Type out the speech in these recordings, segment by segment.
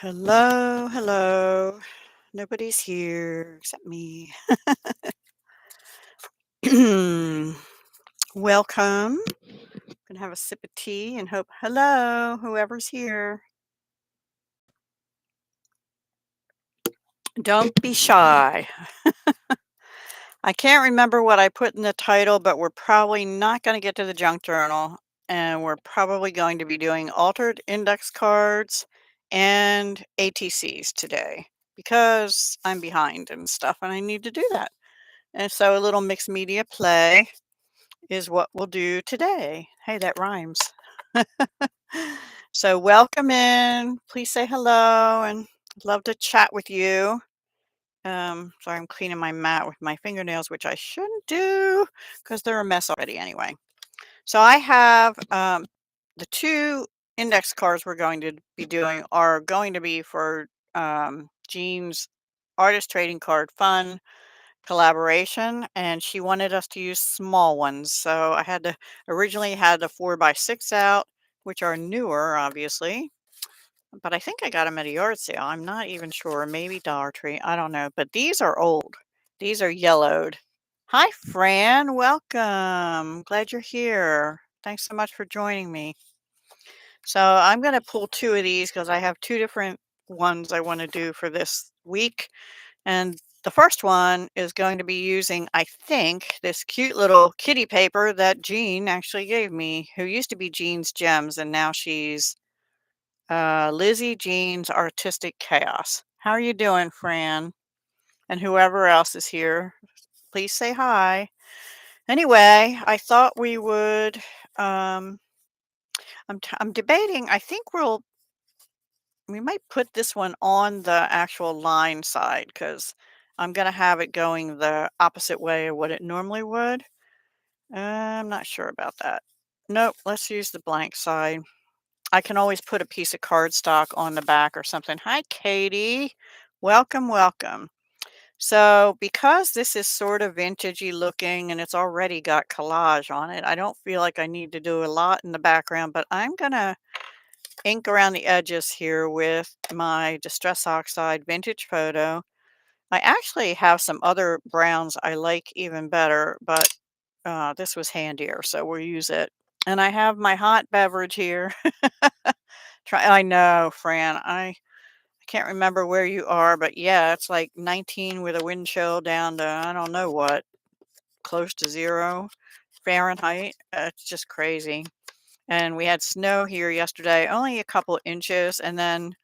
Hello, hello. Nobody's here except me. Welcome. Gonna have a sip of tea and hope hello, whoever's here. Don't be shy. I can't remember what I put in the title, but we're probably not going to get to the junk journal. And we're probably going to be doing altered index cards and ATCs today because I'm behind and stuff and I need to do that. And so a little mixed media play is what we'll do today. Hey, that rhymes. So welcome in. Please say hello and I'd love to chat with you. Sorry, I'm cleaning my mat with my fingernails, which I shouldn't do because they're a mess already anyway. So I have the two index cards we're going to be doing are going to be for Jean's artist trading card fun collaboration, and she wanted us to use small ones. So I had to originally had the 4x6 out, which are newer, obviously, but I think I got them at a yard sale. I'm not even sure. Maybe Dollar Tree. I don't know. But these are old. These are yellowed. Hi, Fran. Welcome. Glad you're here. Thanks so much for joining me. So I'm going to pull two of these because I have two different ones I want to do for this week. And the first one is going to be using, I think, this cute little kitty paper that Jean actually gave me, who used to be Jean's Gems, and now she's Lizzie Jean's Artistic Chaos. How are you doing, Fran? And whoever else is here, please say hi. Anyway, I thought we would. I'm debating. I think we might put this one on the actual line side because I'm going to have it going the opposite way of what it normally would. I'm not sure about that. Nope, let's use the blank side. I can always put a piece of cardstock on the back or something. Hi, Katie. Welcome, welcome. So because this is sort of vintagey looking and it's already got collage on it, I don't feel like I need to do a lot in the background, but I'm going to ink around the edges here with my Distress Oxide Vintage Photo. I actually have some other browns I like even better, but this was handier, so we'll use it. And I have my hot beverage here. I know, Fran. I can't remember where you are, but yeah, it's like 19 with a wind chill down to I don't know what, close to 0 Fahrenheit. It's just crazy. And we had snow here yesterday, only a couple inches, and then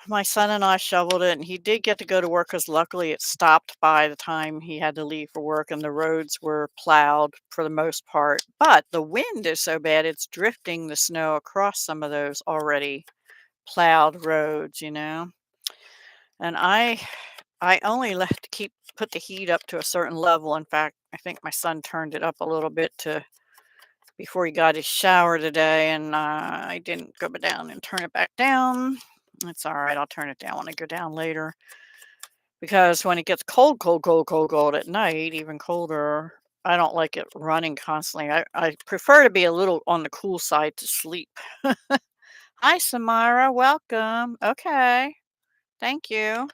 my son and I shoveled it, and he did get to go to work because luckily it stopped by the time he had to leave for work, and the roads were plowed for the most part. But the wind is so bad, it's drifting the snow across some of those already plowed roads, you know. And I only left to put the heat up to a certain level. In fact, I think my son turned it up a little bit to before he got his shower today, and I didn't go down and turn it back down. It's all right. I'll turn it down when I go down later because when it gets cold, cold, cold, cold, cold at night, even colder, I don't like it running constantly. I prefer to be a little on the cool side to sleep. Hi, Samara. Welcome. Okay. Thank you.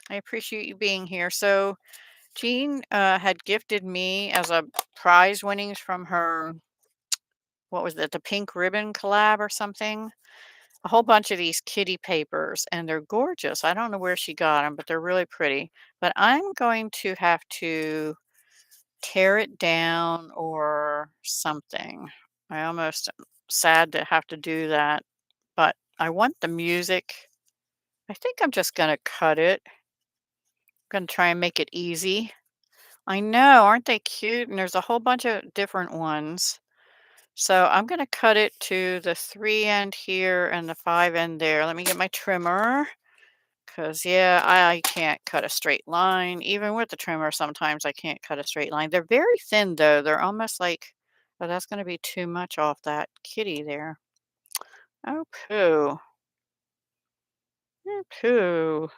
I appreciate you being here. So, Jean had gifted me as a prize winnings from her, what was it, the Pink Ribbon collab or something? A whole bunch of these kitty papers, and they're gorgeous. I don't know where she got them, but they're really pretty. But I'm going to have to tear it down or something. I almost am sad to have to do that, but I want the music. I think I'm just going to cut it. I'm going to try and make it easy. I know, aren't they cute? And there's a whole bunch of different ones. So I'm going to cut it to the 3 end here and the 5 end there. Let me get my trimmer because, yeah, I can't cut a straight line. Even with the trimmer, sometimes I can't cut a straight line. They're very thin, though. They're almost like, oh, that's going to be too much off that kitty there. Oh, poo. Oh, poo.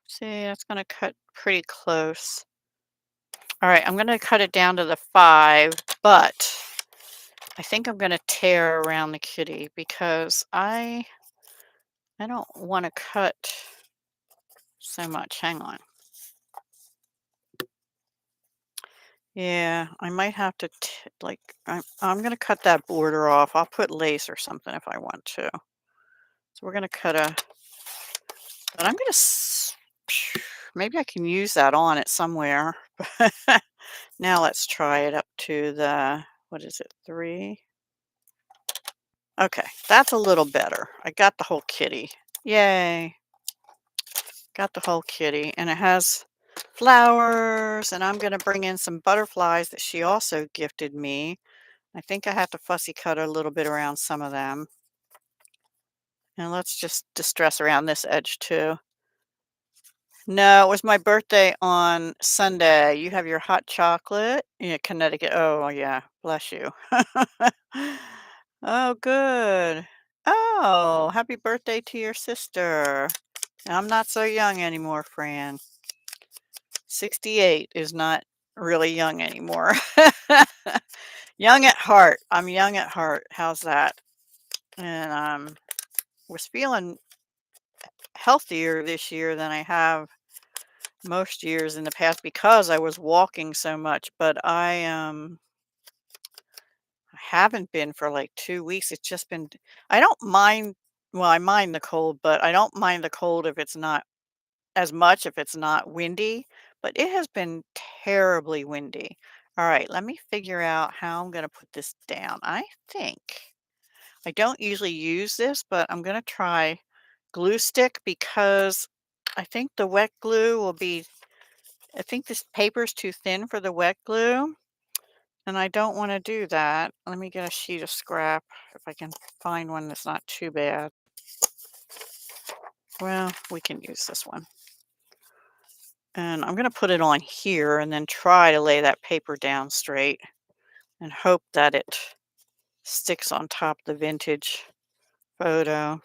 See, that's going to cut pretty close. All right, I'm going to cut it down to the 5, but I think I'm going to tear around the kitty because I I don't want to cut so much. Hang on. Yeah, I might have to like I'm gonna cut that border off. I'll put lace or something if I want to. So we're gonna cut a, but I'm gonna maybe I can use that on it somewhere. Now let's try it up to the, what is it, 3? Okay, that's a little better. I got the whole kitty. Yay. Got the whole kitty, and it has flowers, and I'm gonna bring in some butterflies that she also gifted me. I think I have to fussy cut a little bit around some of them. And let's just distress around this edge too. No, it was my birthday on Sunday. You have your hot chocolate? Yeah, Connecticut. Oh, yeah. Bless you. Oh, good. Oh, happy birthday to your sister. I'm not so young anymore, Fran. 68 is not really young anymore. Young at heart. I'm young at heart. How's that? And was feeling healthier this year than I have most years in the past because I was walking so much, but I haven't been for like 2 weeks. It's just been, I don't mind, well, I mind the cold, but I don't mind the cold if it's not as much if it's not windy, but it has been terribly windy. All right, let me figure out how I'm going to put this down. I think I don't usually use this, but I'm going to try glue stick because I think the wet glue will be, I think this paper is too thin for the wet glue, and I don't want to do that. Let me get a sheet of scrap if I can find one that's not too bad. Well, we can use this one. And I'm going to put it on here and then try to lay that paper down straight and hope that it sticks on top of the vintage photo.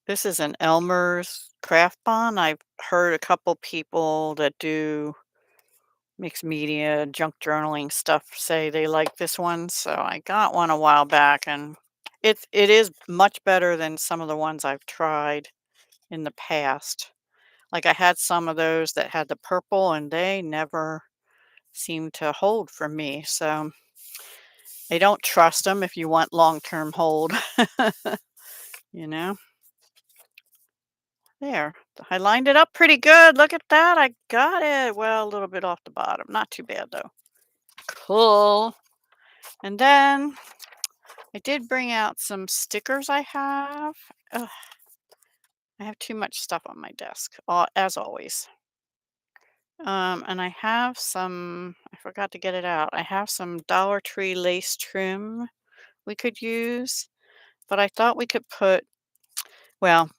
This is an Elmer's craft bond. I've heard a couple people that do mixed media, junk journaling stuff say they like this one. So I got one a while back, and it is much better than some of the ones I've tried in the past. Like I had some of those that had the purple and they never seemed to hold for me. So I don't trust them if you want long-term hold, you know? There. I lined it up pretty good. Look at that. I got it. Well, a little bit off the bottom. Not too bad though. Cool. And then I did bring out some stickers I have. Ugh, I have too much stuff on my desk, as always. And I have some, I forgot to get it out. I have some Dollar Tree lace trim we could use, but I thought we could put, well,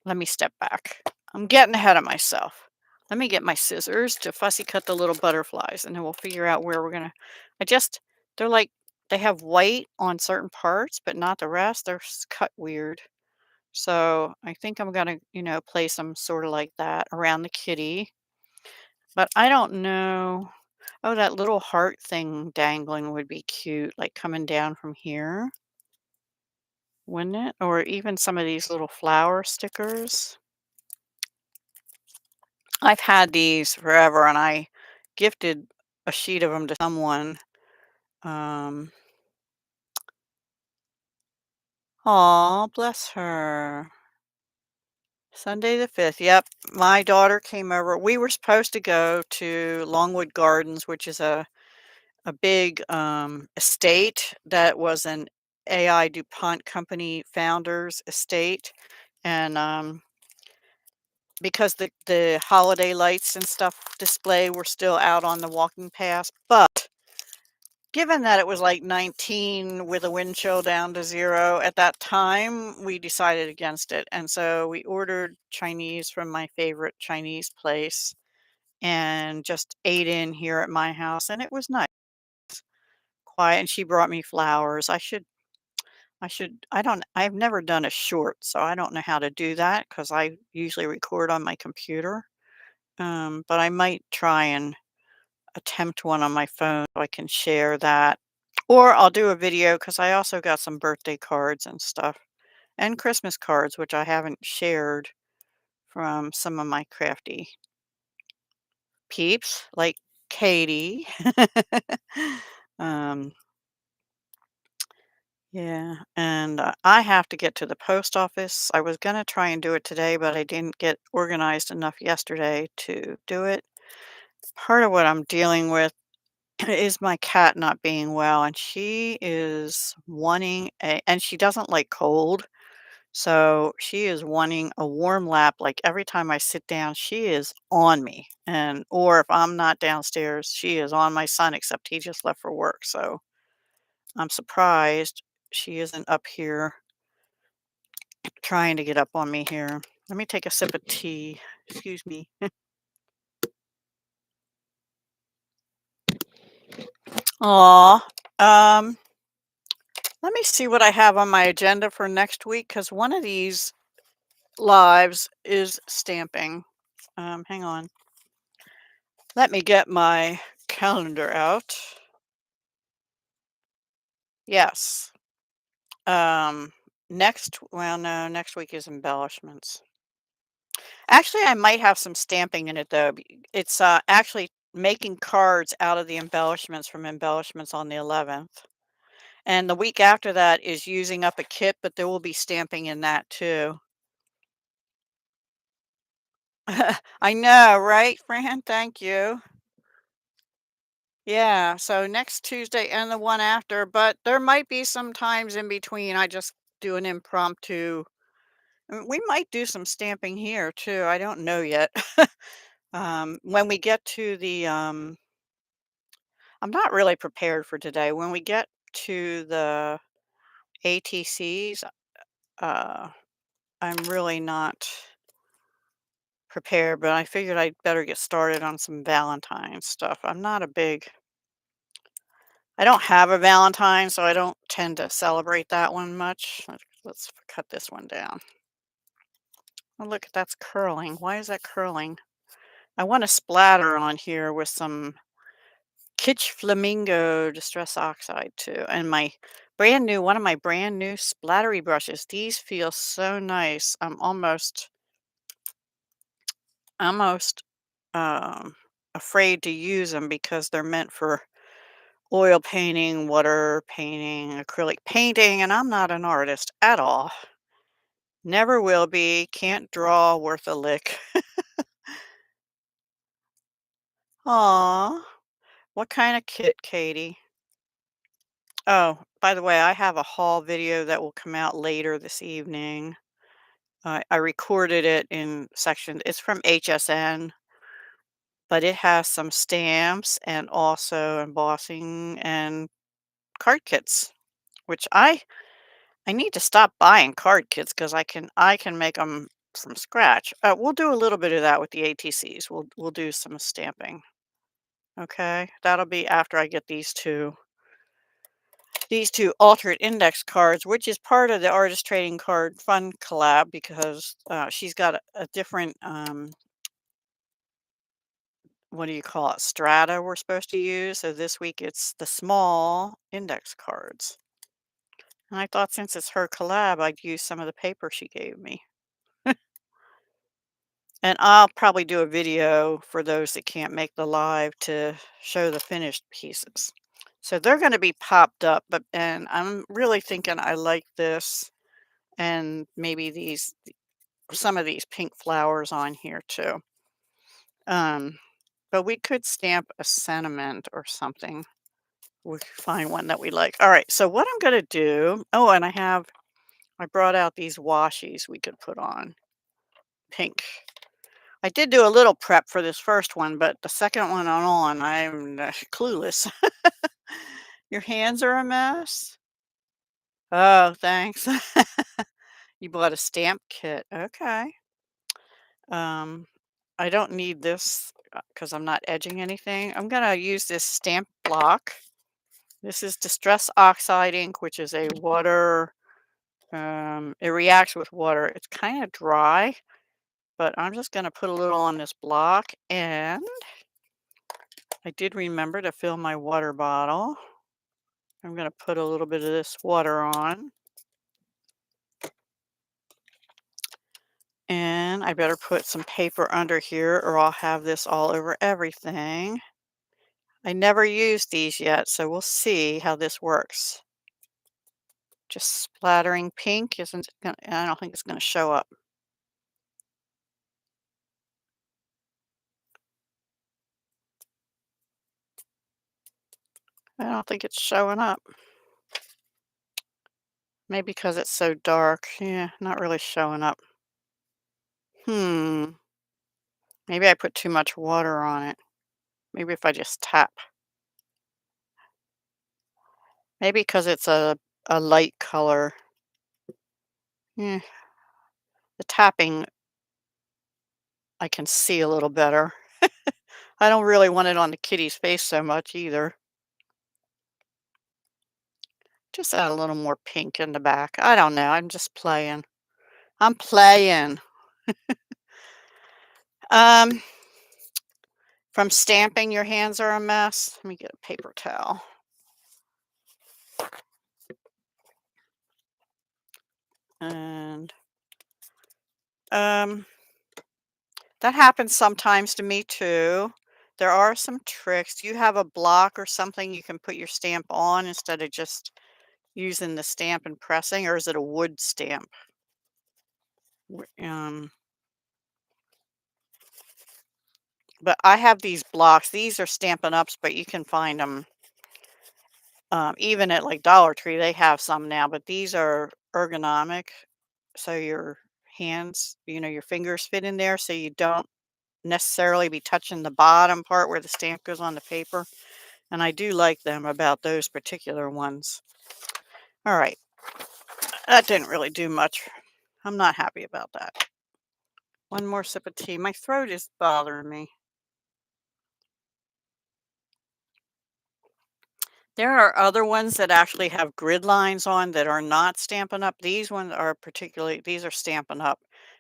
let me step back. I'm getting ahead of myself. Let me get my scissors to fussy cut the little butterflies, and then we'll figure out where we're gonna, I just, they're like, they have white on certain parts, but not the rest. They're cut weird. So I think I'm gonna, place them sort of like that around the kitty. But I don't know. Oh, that little heart thing dangling would be cute, like coming down from here, wouldn't it? Or even some of these little flower stickers. I've had these forever, and I gifted a sheet of them to someone. Um, Aw, bless her. Sunday the 5th. Yep, my daughter came over. We were supposed to go to Longwood Gardens, which is a big estate that was an AI DuPont company founder's estate. And because the holiday lights and stuff display were still out on the walking path. But given that it was like 19 with a wind chill down to 0 at that time, we decided against it. And so we ordered Chinese from my favorite Chinese place and just ate in here at my house. And it was nice, quiet. And she brought me flowers. I've never done a short, so I don't know how to do that because I usually record on my computer. But I might try and attempt one on my phone so I can share that. Or I'll do a video because I also got some birthday cards and stuff and Christmas cards, which I haven't shared from some of my crafty peeps, like Katie. Um, yeah, and I have to get to the post office. I was gonna try and do it today, but I didn't get organized enough yesterday to do it. Part of what I'm dealing with is my cat not being well, and she is wanting and she doesn't like cold. So she is wanting a warm lap. Like every time I sit down, she is on me. And or if I'm not downstairs, she is on my son, except he just left for work. So I'm surprised she isn't up here trying to get up on me here. Let me take a sip of tea. Excuse me. Aw. Um, Let me see what I have on my agenda for next week because one of these lives is stamping. Hang on. Let me get my calendar out. Yes. Um, well, no, next week is embellishments. Actually, I might have some stamping in it though. It's actually making cards out of the embellishments from embellishments on the 11th. And the week after that is using up a kit, but there will be stamping in that too. I know, right, Fran? Thank you. Yeah, so next Tuesday and the one after, but there might be some times in between. I just do an impromptu. We might do some stamping here too. I don't know yet. When we get to I'm not really prepared for today. When we get to the ATCs, uh, I'm really not prepared, but I figured I'd better get started on some Valentine's stuff. I don't have a Valentine, so I don't tend to celebrate that one much. Let's cut this one down. Oh, look, that's curling. Why is that curling? I want to splatter on here with some Kitsch Flamingo Distress Oxide too. And one of my brand new splattery brushes. These feel so nice. I'm almost afraid to use them because they're meant for oil painting, water painting, acrylic painting, and I'm not an artist at all. Never will be. Can't draw worth a lick. Aw. What kind of kit, Katie? Oh, by the way, I have a haul video that will come out later this evening. I recorded it in section. It's from HSN, but it has some stamps and also embossing and card kits, which I need to stop buying card kits because I can make them from scratch. We'll do a little bit of that with the ATCs. We'll do some stamping. Okay, that'll be after I get these two alternate index cards, which is part of the Artist Trading Card Fun collab because she's got a different, what do you call it, strata we're supposed to use. So this week it's the small index cards. And I thought since it's her collab, I'd use some of the paper she gave me. And I'll probably do a video for those that can't make the live to show the finished pieces. So they're going to be popped up, and I'm really thinking I like this and maybe some of these pink flowers on here too. Um, but we could stamp a sentiment or something. We could find one that we like. All right, so what I'm gonna do, oh, and I brought out these washies we could put on pink. I did do a little prep for this first one, but the second one I'm clueless. Your hands are a mess? Oh, thanks. You bought a stamp kit. Okay. Um, I don't need this because I'm not edging anything. I'm going to use this stamp block. This is Distress Oxide ink, which is a water, it reacts with water. It's kind of dry, but I'm just going to put a little on this block. And I did remember to fill my water bottle. I'm going to put a little bit of this water on. And I better put some paper under here or I'll have this all over everything. I never used these yet, so we'll see how this works. Just splattering pink isn't gonna, I don't think it's gonna show up. I don't think it's showing up. Maybe because it's so dark. Yeah, not really showing up. Hmm. Maybe I put too much water on it. Maybe if I just tap. Maybe because it's a light color. Yeah, the tapping I can see a little better. I don't really want it on the kitty's face so much either. Just add a little more pink in the back. I don't know. I'm just playing. I'm playing. Um, from stamping, your hands are a mess. Let me get a paper towel. And um, that happens sometimes to me too. There are some tricks. Do you have a block or something you can put your stamp on instead of just using the stamp and pressing, or is it a wood stamp? W- Um, but I have these blocks. These are Stampin' Ups, but you can find them even at like Dollar Tree. They have some now, but these are ergonomic, so your hands, your fingers fit in there, so you don't necessarily be touching the bottom part where the stamp goes on the paper. And I do like them about those particular ones. All right, that didn't really do much. I'm not happy about that. One more sip of tea. My throat is bothering me. There are other ones that actually have grid lines on that are not Stampin' Up. These are Stampin' Up.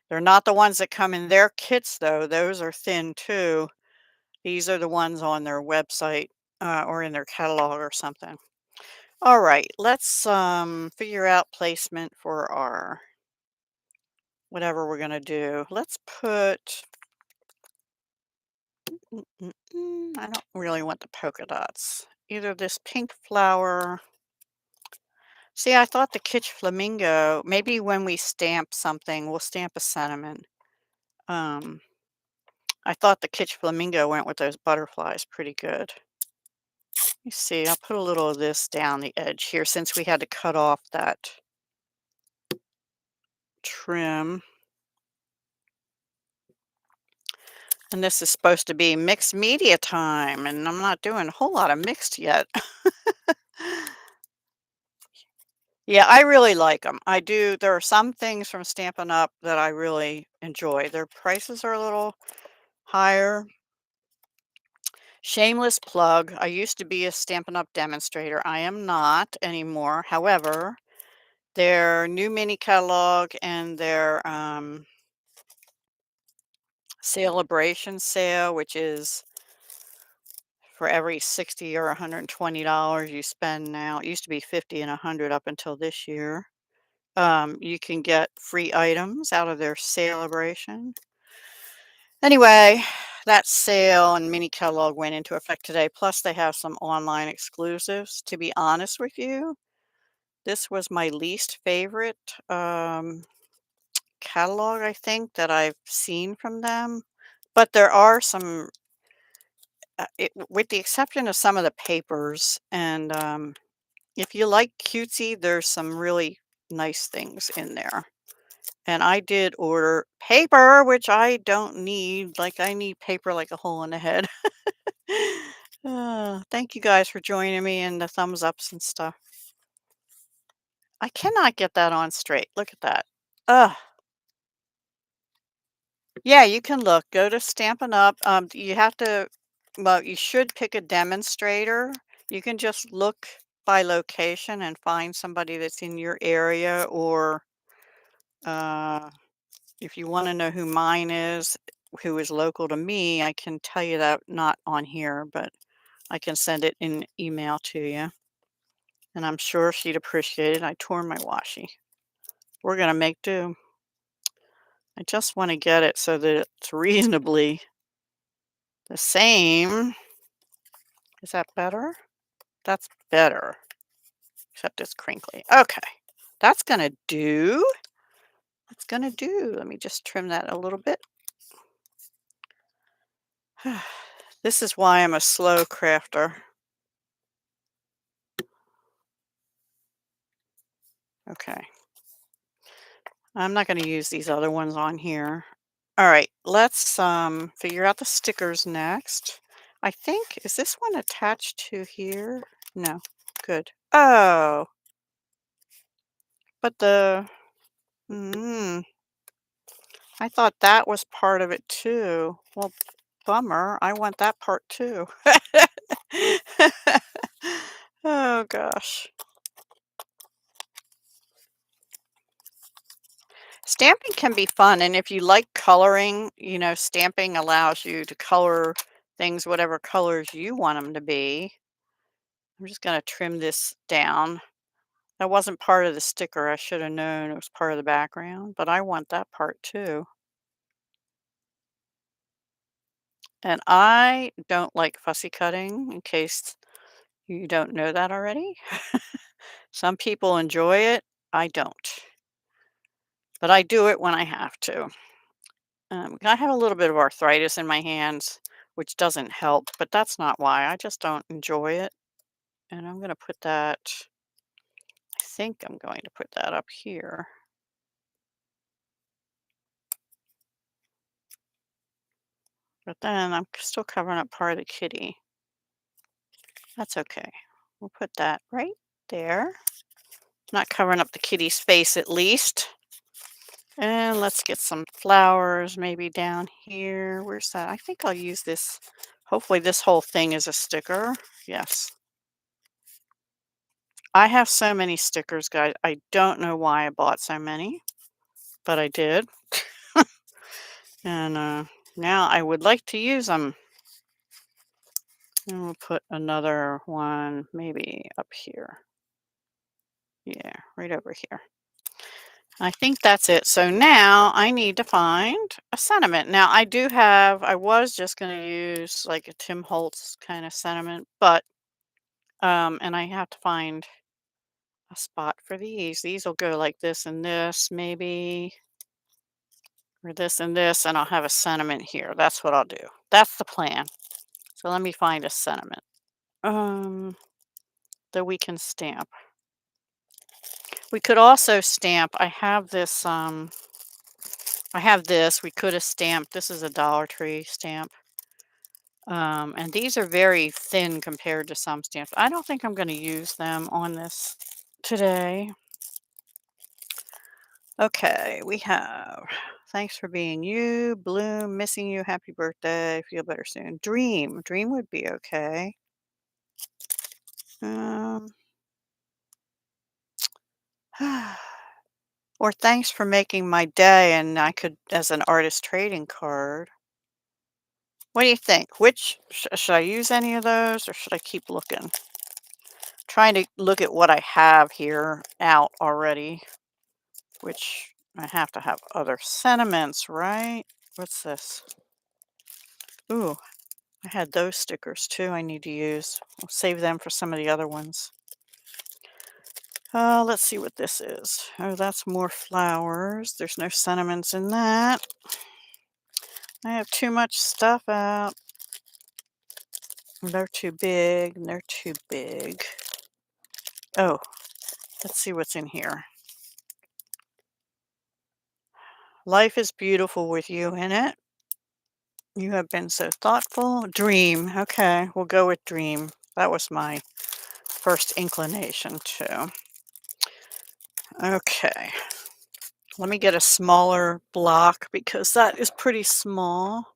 They're not the ones that come in their kits though. Those are thin too. These are the ones on their website or in their catalog or something. All right, let's figure out placement for our whatever we're gonna do. Let's put. I don't really want the polka dots. Either this pink flower. See, I thought the kitsch flamingo. Maybe when we stamp something, we'll stamp a sentiment. Um, I thought the kitsch flamingo went with those butterflies pretty good. You see, I'll put a little of this down the edge here since we had to cut off that trim. And this is supposed to be mixed media time, and I'm not doing a whole lot of mixed yet. Yeah, I really like them. I do. There are some things from Stampin' Up that I really enjoy. Their prices are a little higher. Shameless plug. I used to be a Stampin' Up demonstrator. I am not anymore. However, their new mini catalog and their celebration sale, which is for every 60 or $120 you spend now. It used to be 50 and 100 up until this year. You can get free items out of their celebration. Anyway, that sale and mini catalog went into effect today. Plus, they have some online exclusives. To be honest with you, this was my least favorite catalog, I think, that I've seen from them. But there are some, with the exception of some of the papers, and if you like cutesy, there's some really nice things in there. And I did order paper, which I don't need. Like, I need paper like a hole in the head. Thank you guys for joining me and the thumbs ups and stuff. I cannot get that on straight. Look at that. Ugh. Yeah, you can look. Go to Stampin' Up. You have to, well, you should pick a demonstrator. You can just look by location and find somebody that's in your area, or uh, if you want to know who mine is, who is local to me, I can tell you that not on here, but I can send it in email to you. And I'm sure she'd appreciate it. I tore my washi. We're going to make do. I just want to get it so that it's reasonably the same. Is that better? That's better, except it's crinkly. Okay, that's gonna do. That's gonna do. Let me just trim that a little bit. This is why I'm a slow crafter. Okay. I'm not gonna use these other ones on here. All right, let's figure out the stickers next. I think, is this one attached to here? No. Good. Oh, but mm, I thought that was part of it too. Well, bummer. I want that part too. Oh gosh. Stamping can be fun, and if you like coloring, stamping allows you to color things whatever colors you want them to be. I'm just going to trim this down. That wasn't part of the sticker. I should have known it was part of the background, but I want that part too. And I don't like fussy cutting, in case you don't know that already. Some people enjoy it. I don't. But I do it when I have to. I have a little bit of arthritis in my hands, which doesn't help, but that's not why. I just don't enjoy it. And I'm going to put that, I think I'm going to put that up here. But then I'm still covering up part of the kitty. That's okay. We'll put that right there. Not covering up the kitty's face at least. And let's get some flowers maybe down here. Where's that? I think I'll use this. Hopefully this whole thing is a sticker. Yes. I have so many stickers, guys. I don't know why I bought so many, but I did. And now I would like to use them. And we'll put another one maybe up here. Yeah, right over here. I think that's it. So now I need to find a sentiment. Now I was just going to use like a Tim Holtz kind of sentiment, but, and I have to find a spot for these. These will go like this and this maybe, or this and this, and I'll have a sentiment here. That's what I'll do. That's the plan. So let me find a sentiment, um, that we can stamp. We could also stamp, I have this, we could have stamped, this is a Dollar Tree stamp. And these are very thin compared to some stamps. I don't think I'm going to use them on this today. Okay, we have thanks for being you, Bloom, missing you, happy birthday, feel better soon. Dream, dream would be okay. Um, or thanks for making my day, and I could as an artist trading card. What do you think? Which should I use any of those, or should I keep looking? Trying to look at what I have here out already, which I have to have other sentiments, right? What's this? Ooh, I had those stickers too I need to use. I'll save them for some of the other ones. Let's see what this is. Oh, that's more flowers. There's no sentiments in that. I have too much stuff out. They're too big, and they're too big. Oh, let's see what's in here. Life is beautiful with you in it. You have been so thoughtful. Dream. Okay, we'll go with dream. That was my first inclination too. Okay. Let me get a smaller block because that is pretty small.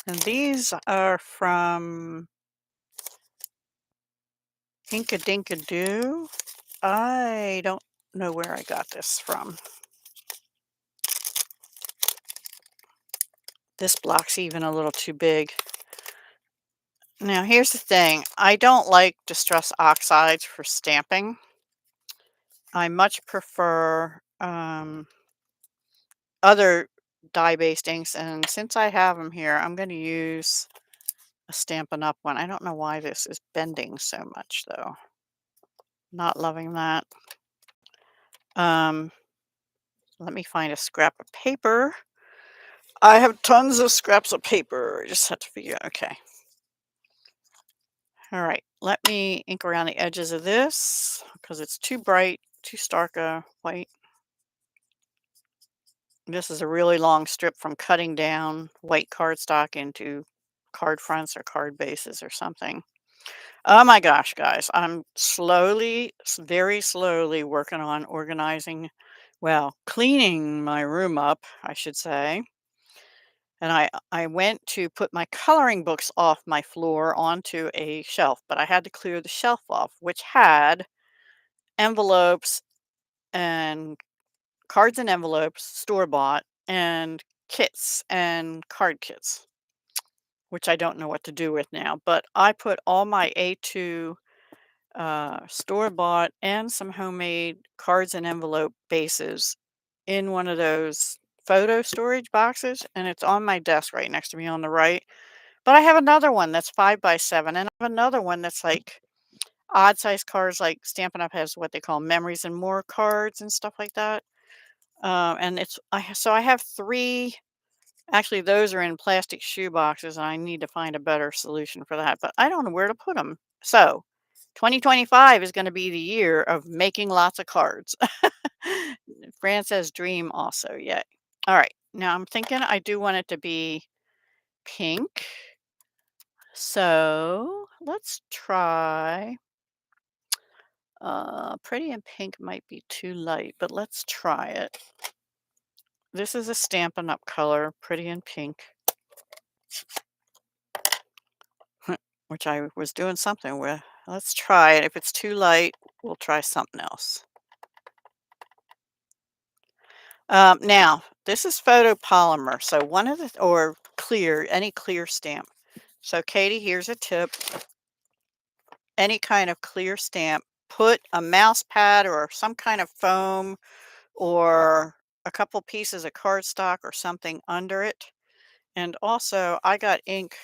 And these are from Hinkadinka-Doo. I don't know where I got this from. This block's even a little too big. Now here's the thing. I don't like distress oxides for stamping. I much prefer other dye-based inks, and since I have them here, I'm going to use a Stampin' Up! One. I don't know why this is bending so much, though. Not loving that. Um, Let me find a scrap of paper. I have tons of scraps of paper. I just have to figure out. Okay. All right. Let me ink around the edges of this because it's too bright, too stark a white. This is a really long strip from cutting down white cardstock into card fronts or card bases or something. Oh my gosh, guys, I'm slowly, very slowly working on organizing, well, cleaning my room up, I should say. And I went to put my coloring books off my floor onto a shelf, but I had to clear the shelf off, which had envelopes and cards and envelopes, store bought, and kits and card kits, which I don't know what to do with now. But I put all my A2 store bought and some homemade cards and envelope bases in one of those photo storage boxes, and it's on my desk right next to me on the right. But I have another one that's 5 by 7, and I have another one that's like odd size cards, like Stampin' Up! Has what they call memories and more cards and stuff like that. And so I have three. Actually, those are in plastic shoe boxes, and I need to find a better solution for that. But I don't know where to put them. So 2025 is going to be the year of making lots of cards. Fran says dream also. Yay. All right. Now I'm thinking I do want it to be pink. So let's try. Pretty in pink might be too light, but let's try it. This is a Stampin' Up! Color, pretty in pink, which I was doing something with. Let's try it. If it's too light, we'll try something else. Now, this is photopolymer, so one of the, or clear, any clear stamp. So Katie, here's a tip. Any kind of clear stamp, put a mouse pad or some kind of foam or a couple pieces of cardstock or something under it. And also, I got ink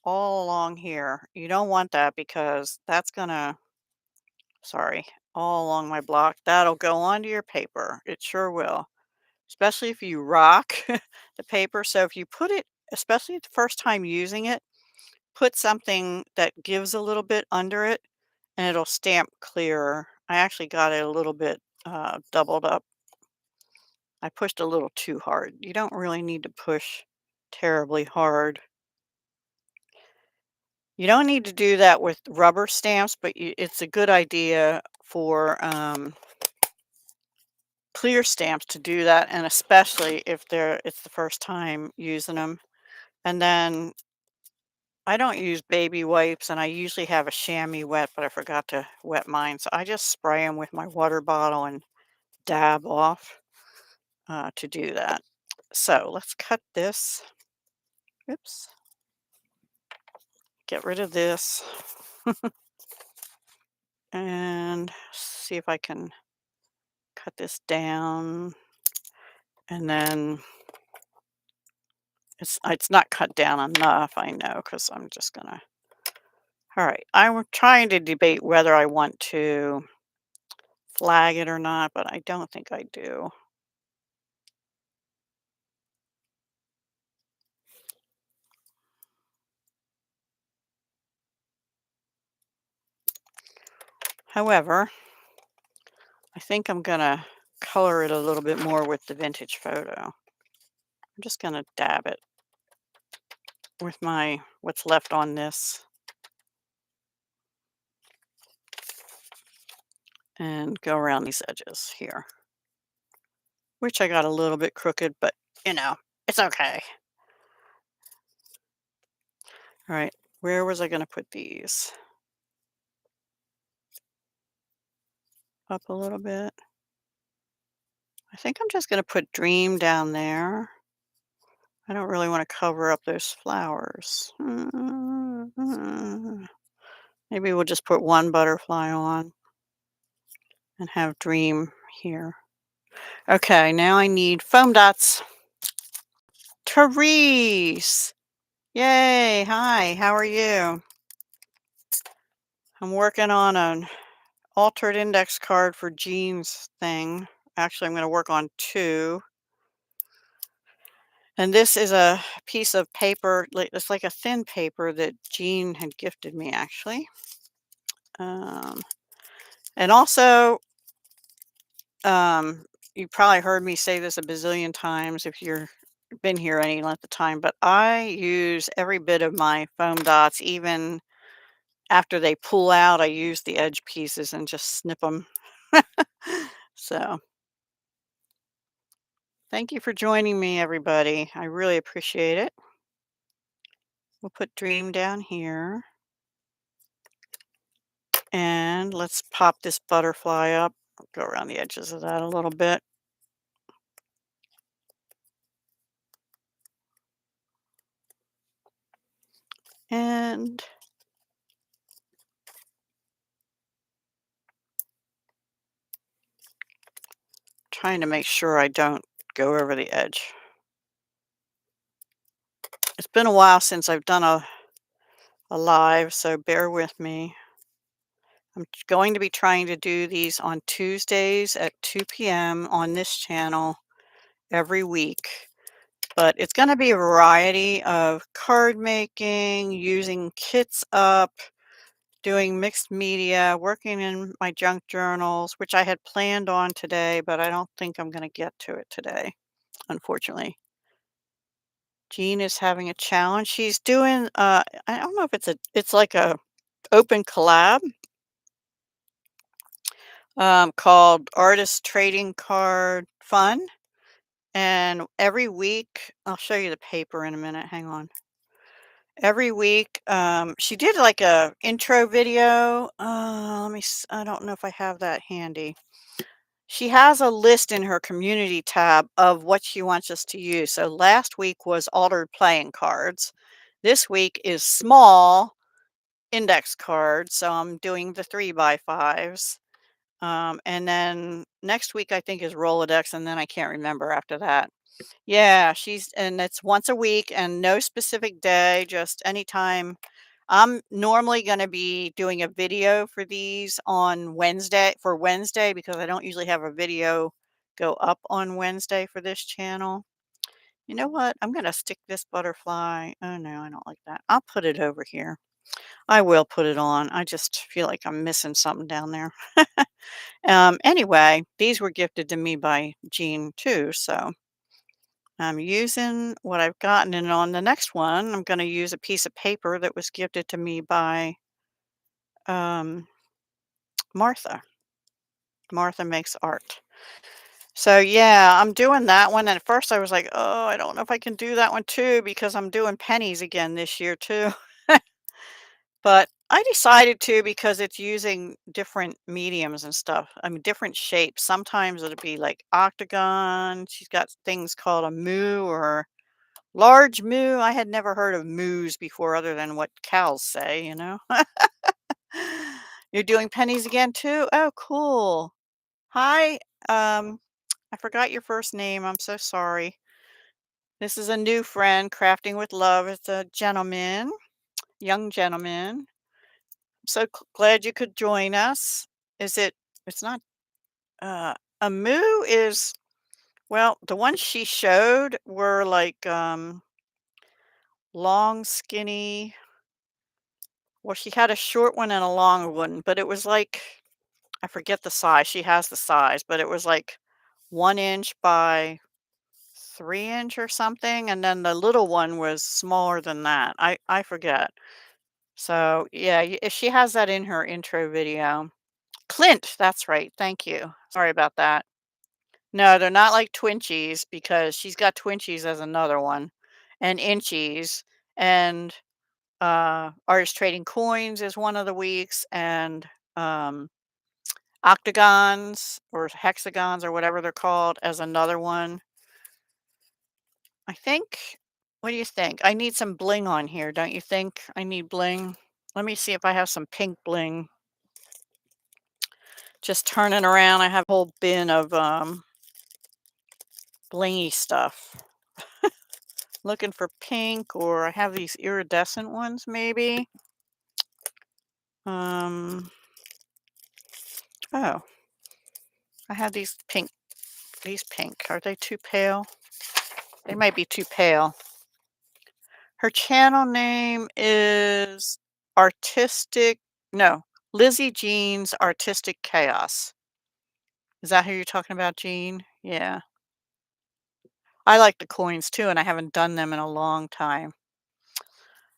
all along here. You don't want that because that's gonna, sorry, all along my block. That'll go onto your paper. It sure will, especially if you rock the paper. So if you put it, especially the first time using it, put something that gives a little bit under it and it'll stamp clearer. I actually got it a little bit doubled up. I pushed a little too hard. You don't really need to push terribly hard. You don't need to do that with rubber stamps, but it's a good idea for clear stamps to do that, and especially if it's the first time using them. And then I don't use baby wipes, and I usually have a chamois wet, but I forgot to wet mine, so I just spray them with my water bottle and dab off to do that. So let's cut this. Oops. Get rid of this. And see if I can cut this down. And then it's not cut down enough, I know, because I'm just gonna. All right, I'm trying to debate whether I want to flag it or not, but I don't think I do. However, I think I'm gonna color it a little bit more with the vintage photo. I'm just gonna dab it with my what's left on this and go around these edges here, which I got a little bit crooked, but it's okay. All right, where was I gonna put these? Up a little bit. I think I'm just gonna put dream down there. I don't really want to cover up those flowers. Maybe we'll just put one butterfly on and have dream here. Okay, now I need foam dots. Therese! Yay! Hi, how are you? I'm working on an altered index card for Jean's thing. Actually, I'm going to work on two. And this is a piece of paper, it's like a thin paper that Jean had gifted me, actually. Um, and also, you probably heard me say this a bazillion times if you're been here any length of time, but I use every bit of my foam dots, even after they pull out, I use the edge pieces and just snip them. So, thank you for joining me, everybody. I really appreciate it. We'll put Dream down here. And let's pop this butterfly up. Go around the edges of that a little bit. And trying to make sure I don't go over the edge. It's been a while since I've done a live, so bear with me. I'm going to be trying to do these on Tuesdays at 2 p.m. on this channel every week. But it's going to be a variety of card making, using kits up, doing mixed media, working in my junk journals, which I had planned on today, but I don't think I'm going to get to it today, unfortunately. Jean is having a challenge. She's doing, I don't know if it's like a open collab called Artist Trading Card Fun. And every week, I'll show you the paper in a minute. Hang on. Every week, she did like a intro video. I don't know if I have that handy. She has a list in her community tab of what she wants us to use. So last week was altered playing cards. This week is small index cards. So I'm doing the 3x5s. And then next week, I think, is Rolodex. And then I can't remember after that. Yeah, and it's once a week and no specific day, just anytime. I'm normally going to be doing a video for these on Wednesday because I don't usually have a video go up on Wednesday for this channel. You know what? I'm going to stick this butterfly. Oh no, I don't like that. I'll put it over here. I will put it on. I just feel like I'm missing something down there. Anyway, these were gifted to me by Jean too, so I'm using what I've gotten, and on the next one, I'm going to use a piece of paper that was gifted to me by um, Martha. Martha Makes Art. So yeah, I'm doing that one. And at first I was like, oh, I don't know if I can do that one too because I'm doing pennies again this year too. But I decided to because it's using different mediums and stuff. I mean, different shapes. Sometimes it'll be like octagon. She's got things called a moo or large moo. I had never heard of moos before other than what cows say, you know? You're doing pennies again too? Oh, cool. Hi. I forgot your first name. I'm so sorry. This is a new friend, Crafting with Love. It's a gentleman, young gentleman. So glad you could join us. It's not, uh, a moo is, well, the ones she showed were like, long, skinny. Well, she had a short one and a long one, but it was like, I forget the size. She has the size, but it was like 1 inch by 3 inch or something. And then the little one was smaller than that. I forget. So yeah, she has that in her intro video. Clint, that's right. Thank you. Sorry about that. No, they're not like Twinchies because she's got Twinchies as another one, and Inchies, and Artist Trading Coins is one of the weeks, and um, octagons or hexagons or whatever they're called as another one. I think, what do you think? I need some bling on here, don't you think? I need bling. Let me see if I have some pink bling. Just turning around, I have a whole bin of blingy stuff. Looking for pink, or I have these iridescent ones maybe. Um, oh, I have these pink. These pink. Are they too pale? They might be too pale. Her channel name is Artistic, no, Lizzie Jean's Artistic Chaos. Is that who you're talking about, Jean? Yeah. I like the coins too, and I haven't done them in a long time.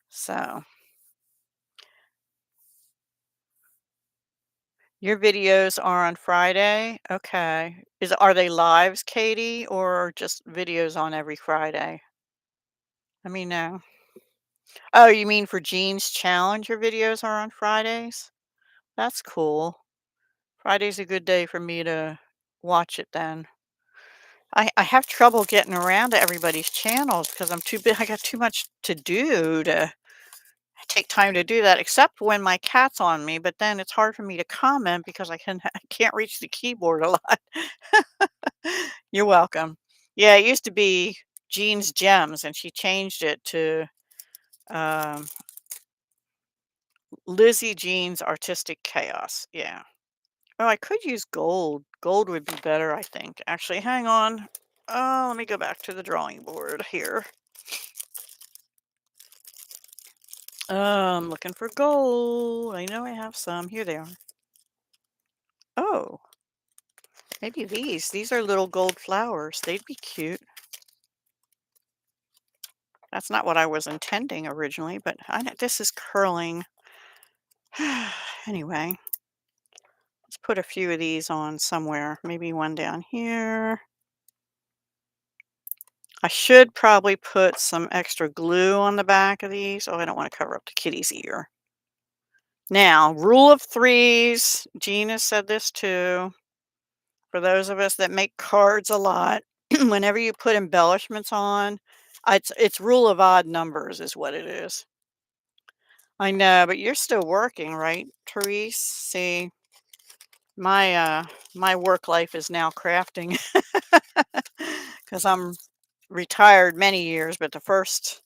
So, your videos are on Friday? Okay. Are they lives, Katie, or just videos on every Friday? Let me know. Oh, you mean for Jean's challenge, your videos are on Fridays? That's cool. Friday's a good day for me to watch it then. I have trouble getting around to everybody's channels because I'm too big. I got too much to do to take time to do that, except when my cat's on me, but then it's hard for me to comment because I can't reach the keyboard a lot. You're welcome. Yeah, it used to be Jean's Gems, and she changed it to um, Lizzie Jean's Artistic Chaos. Yeah. Oh, I could use gold. Gold would be better, I think. Actually, hang on. Oh, let me go back to the drawing board here. I'm looking for gold. I know I have some. Here they are. Oh, maybe these. These are little gold flowers. They'd be cute. That's not what I was intending originally, but this is curling. Anyway, let's put a few of these on somewhere. Maybe one down here. I should probably put some extra glue on the back of these. Oh, I don't want to cover up the kitty's ear. Now, rule of threes. Gina said this too. For those of us that make cards a lot, whenever you put embellishments on, it's rule of odd numbers is what it is. I know, but you're still working, right, Therese? See, my work life is now crafting because I'm retired many years, but the first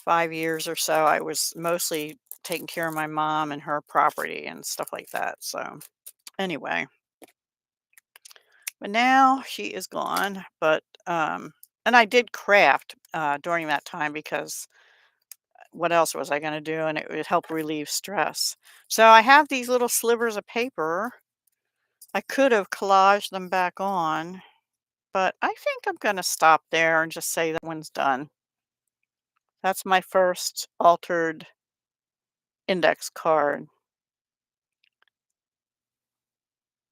5 years or so, I was mostly taking care of my mom and her property and stuff like that. So anyway, but now she is gone. But and I did craft during that time because what else was I going to do? And it would help relieve stress. So I have these little slivers of paper. I could have collaged them back on, but I think I'm going to stop there and just say that one's done. That's my first altered index card.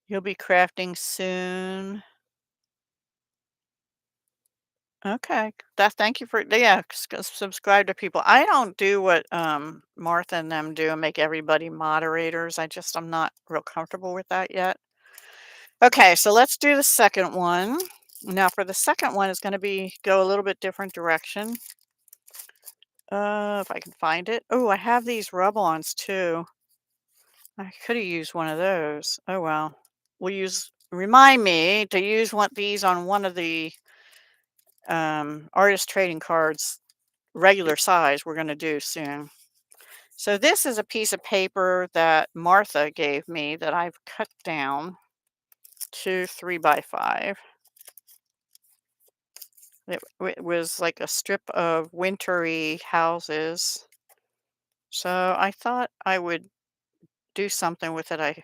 You'll be crafting soon. Okay. Thank you for, yeah, subscribe to people. I don't do what Martha and them do and make everybody moderators. I'm not real comfortable with that yet. Okay, so let's do the second one. Now for the second one, it's going to be go a little bit different direction. If I can find it. Oh, I have these rub-ons too. I could have used one of those. Oh well. Remind me to use these on one of the artist trading cards, regular size, we're going to do soon. So this is a piece of paper that Martha gave me that I've cut down to 3x5. It was like a strip of wintry houses. So I thought I would do something with it. I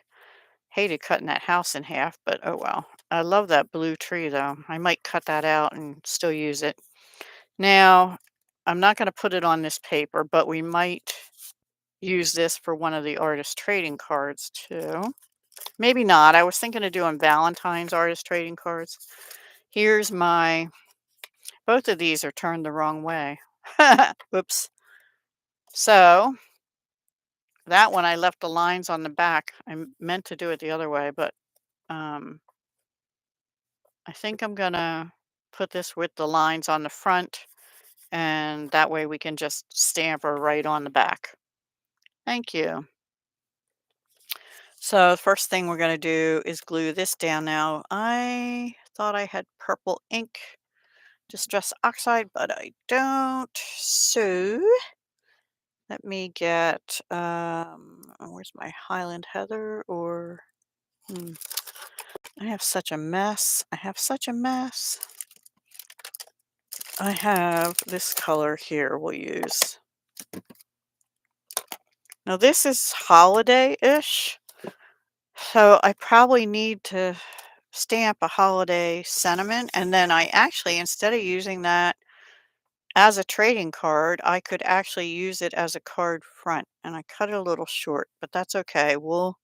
hated cutting that house in half, but oh well. I love that blue tree though. I might cut that out and still use it. Now, I'm not going to put it on this paper, but we might use this for one of the artist trading cards too. Maybe not. I was thinking of doing Valentine's artist trading cards. Here's both of these are turned the wrong way. Oops. So that one I left the lines on the back. I meant to do it the other way, but um, I think I'm gonna put this with the lines on the front, and that way we can just stamp her right on the back. Thank you. So the first thing we're going to do is glue this down now. I thought I had purple ink, Distress Oxide, but I don't. So let me get, where's my Highland Heather or, hmm, I have such a mess. I have such a mess. I have this color here we'll use. Now this is holiday-ish, so I probably need to stamp a holiday sentiment, and then I actually, instead of using that as a trading card, I could actually use it as a card front, and I cut it a little short, but that's okay. We'll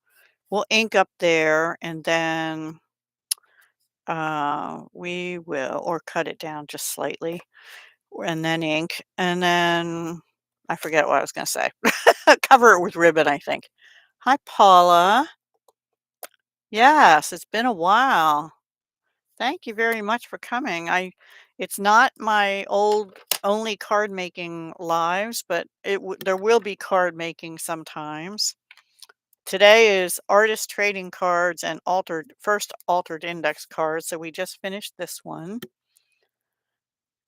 ink up there, and then we will, or cut it down just slightly, and then ink, and then I forget what I was going to say. Cover it with ribbon, I think. Hi, Paula. Yes, it's been a while. Thank you very much for coming. It's not my old only card making lives, but there will be card making sometimes. Today is artist trading cards and first altered index cards. So we just finished this one.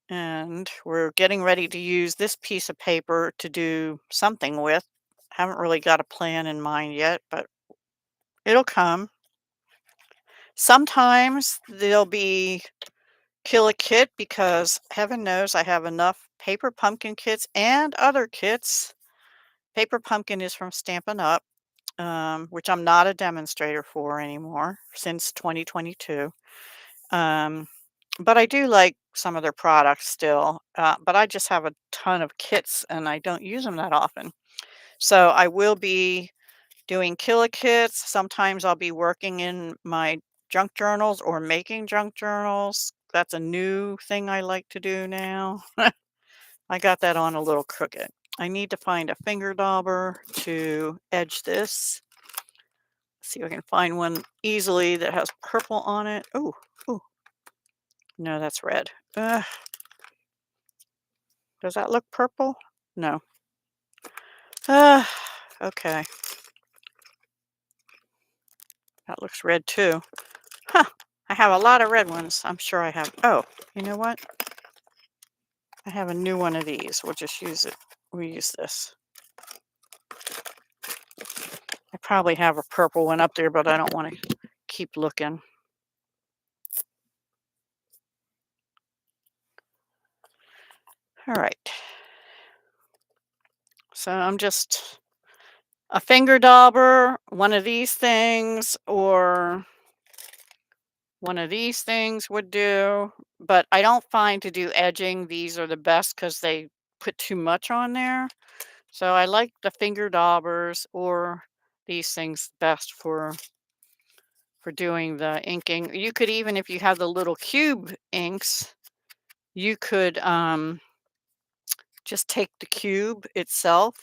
And we're getting ready to use this piece of paper to do something with. Haven't really got a plan in mind yet, but it'll come. Sometimes there'll be kill a kit because heaven knows I have enough paper pumpkin kits and other kits. Paper pumpkin is from Stampin' Up, which I'm not a demonstrator for anymore since 2022. But I do like some of their products still, but I just have a ton of kits and I don't use them that often. So I will be doing Killa kits. Sometimes I'll be working in my junk journals or making junk journals. That's a new thing I like to do now. I got that on a little crooked. I need to find a finger dauber to edge this. See if I can find one easily that has purple on it. Oh, oh, no, that's red. Does that look purple? No. Uh, okay. That looks red too. Huh. I have a lot of red ones. I'm sure I have. Oh, you know what? I have a new one of these. We'll just use it. We'll use this. I probably have a purple one up there, but I don't want to keep looking. All right. So I'm just a finger dauber, one of these things, or one of these things would do. But I don't find to do edging, these are the best because they put too much on there. So I like the finger daubers or these things best for doing the inking. You could even, if you have the little cube inks, you could just take the cube itself.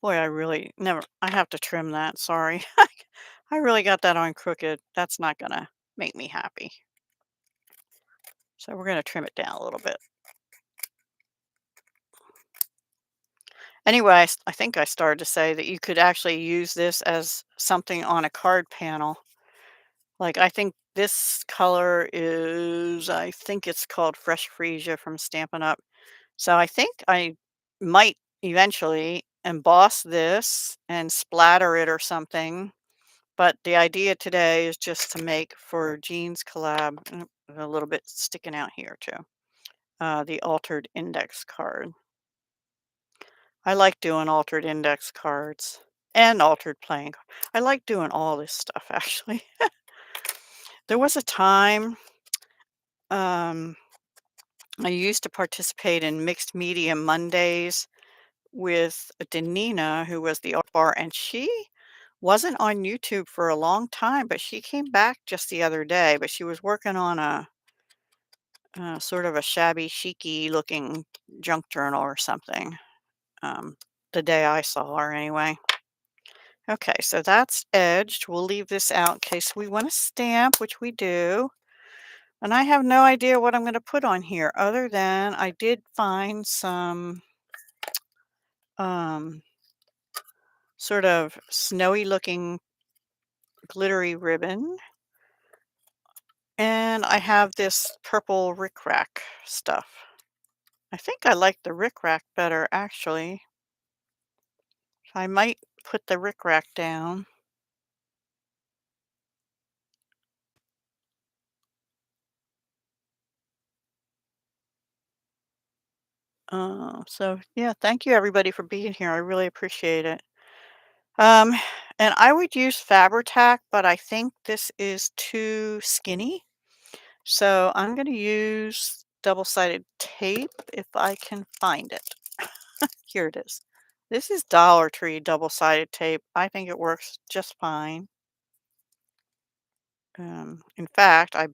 Boy, I have to trim that, sorry. I really got that on crooked. That's not gonna make me happy. So we're gonna trim it down a little bit. Anyway, I think I started to say that you could actually use this as something on a card panel. Like, I think this color is, I think it's called Fresh Freesia from Stampin' Up. So I think I might eventually emboss this and splatter it or something. But the idea today is just to make for Jean's collab, a little bit sticking out here too, the altered index card. I like doing altered index cards and altered playing. I like doing all this stuff actually. There was a time um, I used to participate in Mixed Media Mondays with Danina, who was the art bar, and she wasn't on YouTube for a long time, but she came back just the other day. But she was working on a sort of a shabby, chicy looking junk journal or something. The day I saw her, anyway. Okay, so that's edged. We'll leave this out in case we want to stamp, which we do. And I have no idea what I'm going to put on here other than I did find some um, sort of snowy looking glittery ribbon. And I have this purple rickrack stuff. I think I like the rickrack better, actually. I might put the rickrack down. So yeah, thank you everybody for being here. I really appreciate it. Um, and I would use Fabri-Tac, but I think this is too skinny. So I'm going to use double-sided tape if I can find it. Here it is. This is Dollar Tree double-sided tape. I think it works just fine. In fact, I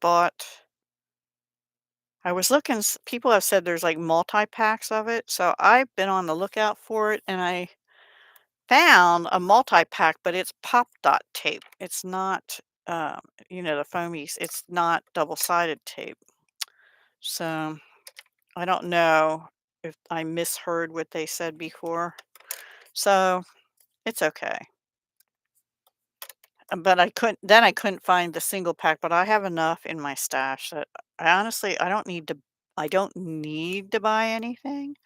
was looking, people have said there's like multi-packs of it. So I've been on the lookout for it and I found a multi-pack, but it's pop dot tape. It's not, um, the foamy, it's not double-sided tape. So I don't know if I misheard what they said before. So it's okay. But I couldn't find the single pack, but I have enough in my stash that I honestly, I don't need to buy anything.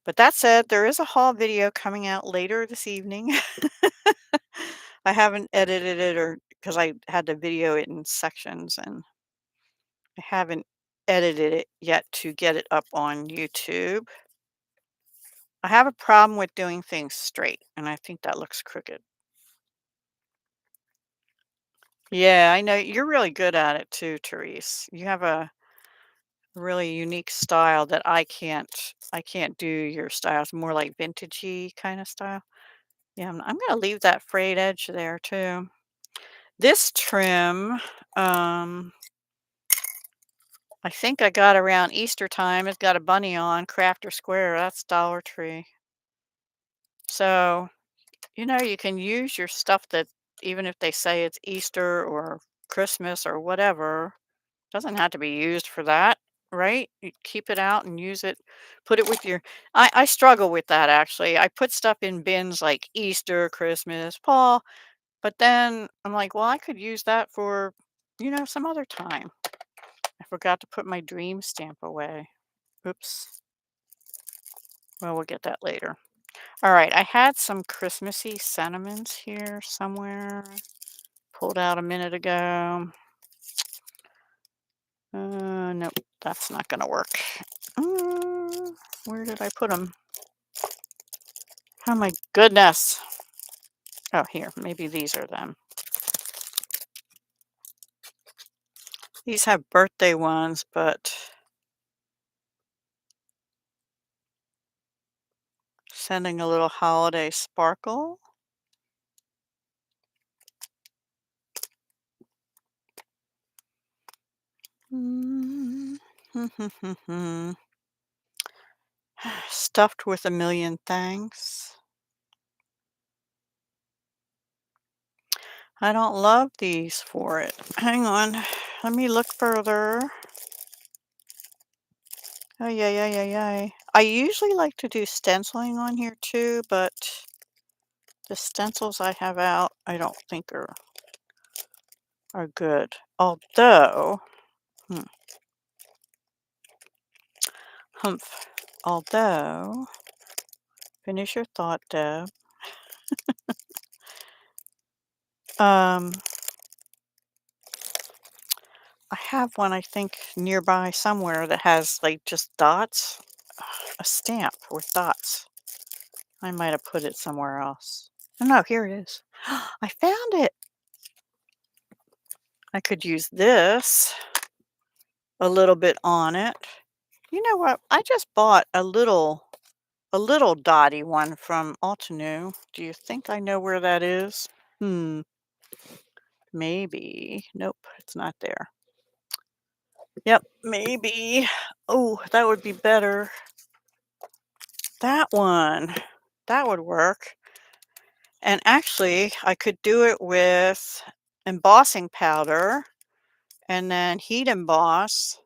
But that said, there is a haul video coming out later this evening. I haven't edited it or because I had to video it in sections and I haven't edited it yet to get it up on YouTube. I have a problem with doing things straight, and I think that looks crooked. Yeah, I know you're really good at it too, Therese. You have a really unique style that I can't do your style. It's more like vintagey kind of style. Yeah, I'm gonna leave that frayed edge there too. This trim, um, I think I got around Easter time. It's got a bunny on, Craft or Square. That's Dollar Tree. So, you can use your stuff that even if they say it's Easter or Christmas or whatever, doesn't have to be used for that, right? You keep it out and use it. Put it with your I struggle with that actually. I put stuff in bins like Easter, Christmas, fall, but then I'm like, well, I could use that for, some other time. I forgot to put my dream stamp away. Oops. Well, we'll get that later. All right, I had some Christmassy sentiments here somewhere. Pulled out a minute ago. Nope, that's not gonna work. Where did I put them? Oh my goodness. Oh, here, maybe these are them. These have birthday ones, but sending a little holiday sparkle. Mm. Stuffed with a million thanks. I don't love these for it. Hang on. Let me look further. Oh, yeah, yeah, yeah, yeah. I usually like to do stenciling on here too, but the stencils I have out, I don't think are good. Although, hmm, humph. Although, finish your thought, Deb. Um, I have one I think nearby somewhere that has like just dots, a stamp with dots. I might have put it somewhere else. Oh no, here it is. I found it. I could use this a little bit on it. You know what? I just bought a little dotty one from Altenew. Do you think I know where that is? Maybe. Nope, it's not there. Yep, maybe. Oh, that would be better. That one. That would work. And actually, I could do it with embossing powder and then heat emboss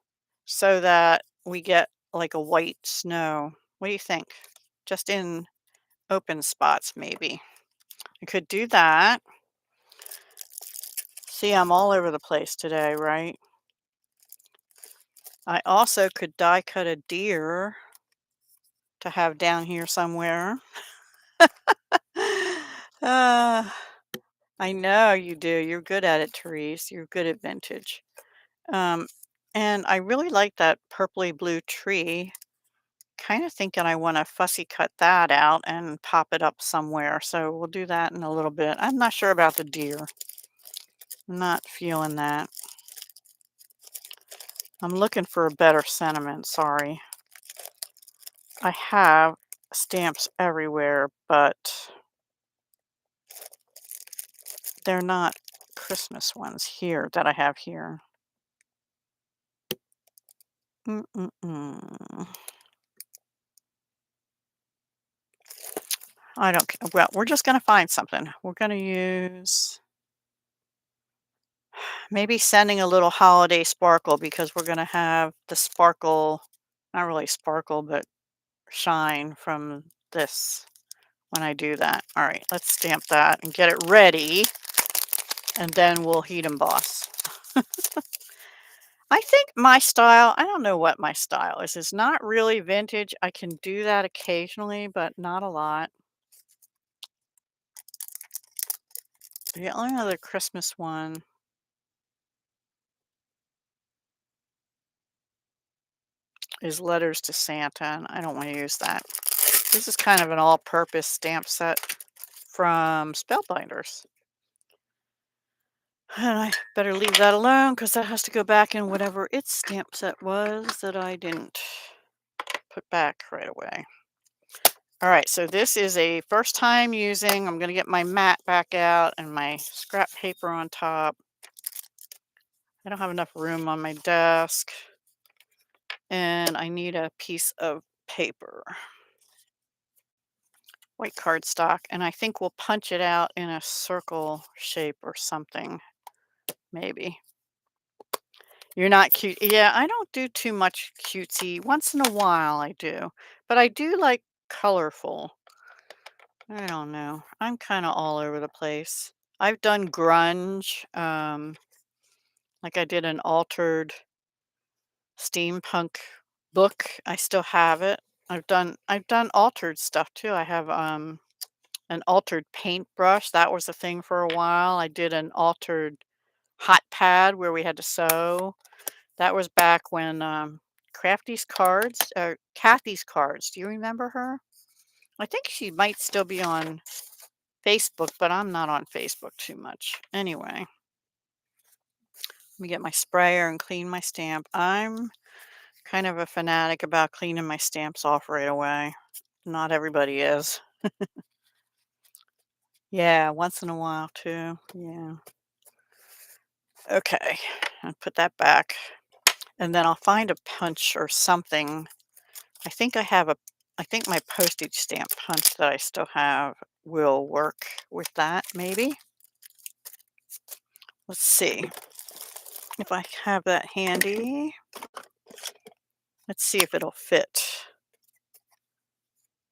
so that we get like a white snow. What do you think? Just in open spots, maybe. I could do that. See, I'm all over the place today, right? I also could die cut a deer to have down here somewhere. Uh, I know you do. You're good at it, Therese. You're good at vintage. Um, and I really like that purpley blue tree. Kind of thinking I want to fussy cut that out and pop it up somewhere. So we'll do that in a little bit. I'm not sure about the deer. I'm not feeling that. I'm looking for a better sentiment. Sorry. I have stamps everywhere, but they're not Christmas ones here that I have here. Mm-mm-mm. I don't care. Well, we're just going to find something. We're going to use maybe sending a little holiday sparkle because we're going to have the sparkle, not really sparkle, but shine from this when I do that. All right, let's stamp that and get it ready, and then we'll heat emboss. I think my style, I don't know what my style is. It's not really vintage. I can do that occasionally, but not a lot. The only other Christmas one is Letters to Santa, and I don't want to use that. This is kind of an all-purpose stamp set from Spellbinders. And I better leave that alone because that has to go back in whatever its stamp set was that I didn't put back right away. All right, so this is a first time using. I'm going to get my mat back out and my scrap paper on top. I don't have enough room on my desk. And I need a piece of paper. White cardstock. And I think we'll punch it out in a circle shape or something. Maybe. You're not cute. Yeah, I don't do too much cutesy. Once in a while I do. But I do like colorful. I don't know. I'm kind of all over the place. I've done grunge. Like I did an altered steampunk book. I still have it. I've done altered stuff too. I have an altered paintbrush. That was a thing for a while. I did an altered hot pad where we had to sew. That was back when Crafty's cards, Kathy's cards. Do you remember her? I think she might still be on Facebook, but I'm not on Facebook too much. Anyway, let me get my sprayer and clean my stamp. I'm kind of a fanatic about cleaning my stamps off right away. Not everybody is. Yeah, once in a while too. Yeah. Okay, I'll put that back. And then I'll find a punch or something. I think my postage stamp punch that I still have will work with that, maybe. Let's see if I have that handy. Let's see if it'll fit.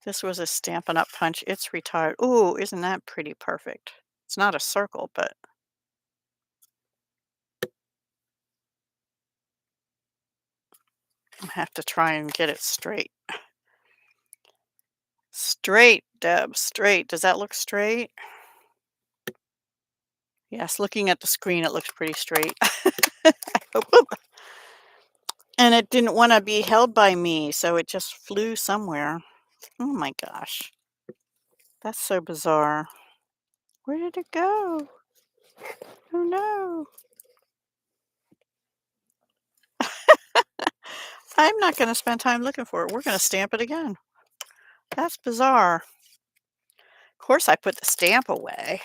This was a Stampin' Up! Punch. It's retired. Ooh, isn't that pretty perfect? It's not a circle, but I have to try and get it straight. Straight, Deb, straight. Does that look straight? Yes, looking at the screen, it looks pretty straight. Oop. And it didn't want to be held by me, so it just flew somewhere. Oh my gosh. That's so bizarre. Where did it go? Oh no. I'm not going to spend time looking for it. We're going to stamp it again. That's bizarre. Of course, I put the stamp away.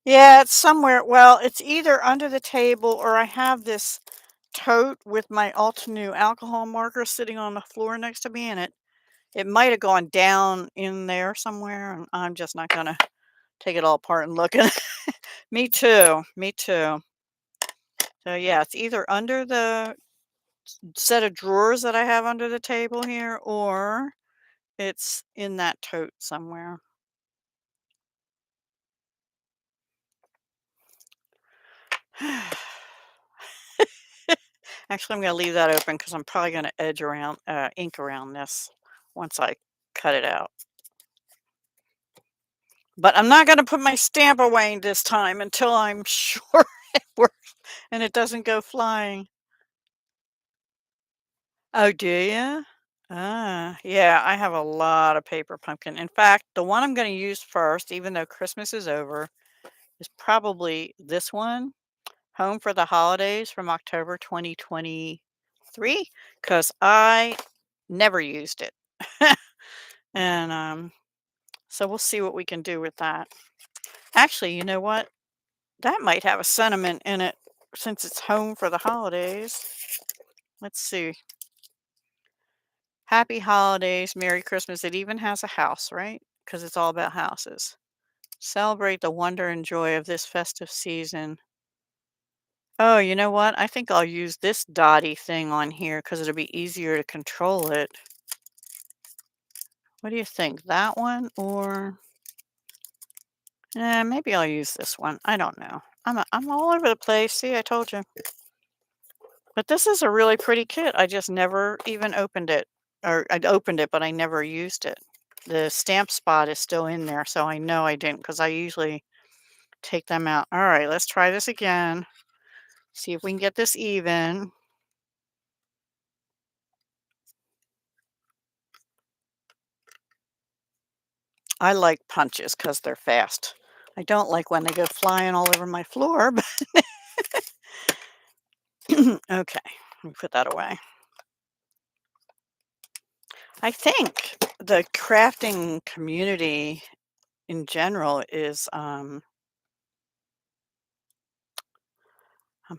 Yeah, it's somewhere. Well, it's either under the table or I have this tote with my Altenew alcohol marker sitting on the floor next to me, and it might have gone down in there somewhere, and I'm just not going to take it all apart and look at it. Me too. Me too. So yeah, it's either under the set of drawers that I have under the table here, or it's in that tote somewhere. Actually, I'm going to leave that open because I'm probably going to edge around, ink around this once I cut it out. But I'm not going to put my stamp away this time until I'm sure it works and it doesn't go flying. Oh, do you? Ah, yeah, I have a lot of paper pumpkin. In fact, the one I'm going to use first, even though Christmas is over, is probably this one, Home for the Holidays from October 2023, because I never used it. And so we'll see what we can do with that. Actually, you know what? That might have a sentiment in it since it's home for the holidays. Let's see. Happy holidays, Merry Christmas. It even has a house, right? Because it's all about houses. Celebrate the wonder and joy of this festive season. Oh, you know what? I think I'll use this dotty thing on here because it'll be easier to control it. What do you think? That one or maybe I'll use this one. I don't know. I'm all over the place. See, I told you. But this is a really pretty kit. I just never even opened it. Or I'd opened it, but I never used it. The stamp spot is still in there, so I know I didn't because I usually take them out. All right, let's try this again. See if we can get this even. I like punches because they're fast. I don't like when they go flying all over my floor, but okay, let me put that away. I think the crafting community in general is, I'm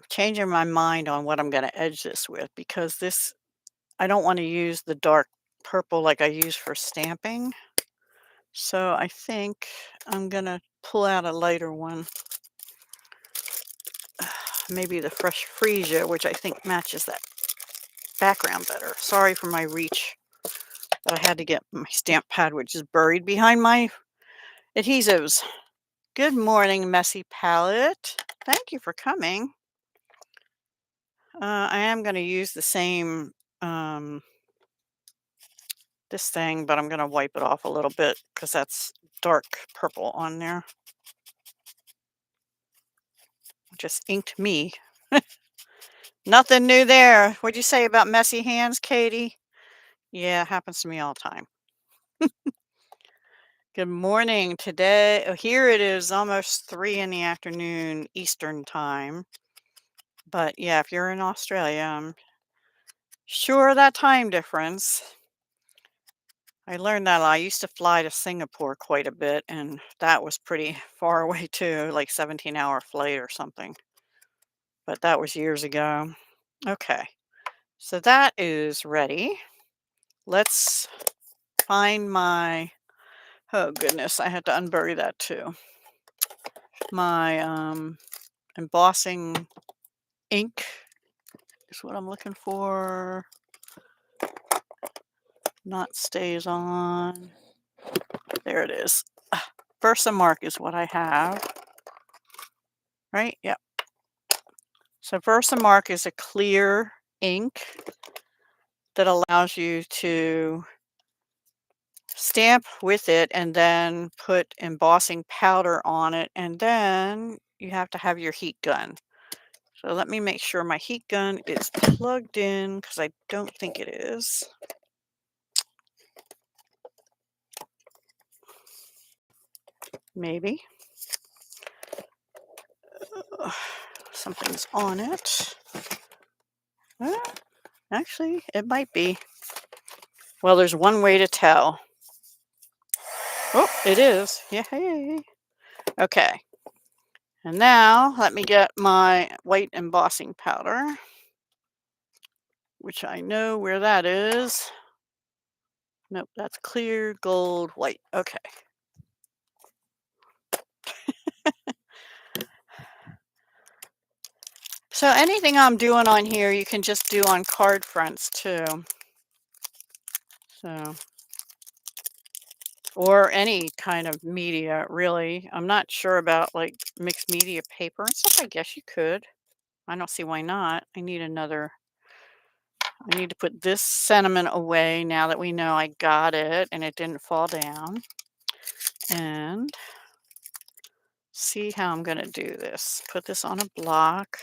changing my mind on what I'm going to edge this with because this, I don't want to use the dark purple like I use for stamping. So I think I'm going to pull out a lighter one. Maybe the Fresh Freesia, which I think matches that background better. Sorry for my reach, but I had to get my stamp pad, which is buried behind my adhesives. Good morning, Messy Palette. Thank you for coming. I am going to use the same, this thing, but I'm going to wipe it off a little bit because that's dark purple on there. Just inked me. Nothing new there. What'd you say about messy hands, Katie? Yeah, it happens to me all the time. Good morning. Today, here it is almost 3 in the afternoon Eastern time. But yeah, if you're in Australia, I'm sure that time difference. I learned that I used to fly to Singapore quite a bit, and that was pretty far away too, like 17-hour flight or something. But that was years ago. Okay, so that is ready. Let's find my, oh goodness, I had to unbury that too. My embossing ink is what I'm looking for. Not stays on. There it is. Versamark is what I have. Right? Yep. So Versamark is a clear ink that allows you to stamp with it and then put embossing powder on it, and then you have to have your heat gun. So let me make sure my heat gun is plugged in because I don't think it is. Maybe. Something's on it. Actually, it might be. Well, there's one way to tell. Oh, it is. Yay. Okay. And now let me get my white embossing powder, which I know where that is. Nope, that's clear, gold, white. Okay. So anything I'm doing on here, you can just do on card fronts too. So, or any kind of media, really. I'm not sure about like mixed media paper and stuff. I guess you could. I don't see why not. I need another. I need to put this sentiment away now that we know I got it and it didn't fall down. And see how I'm going to do this. Put this on a block.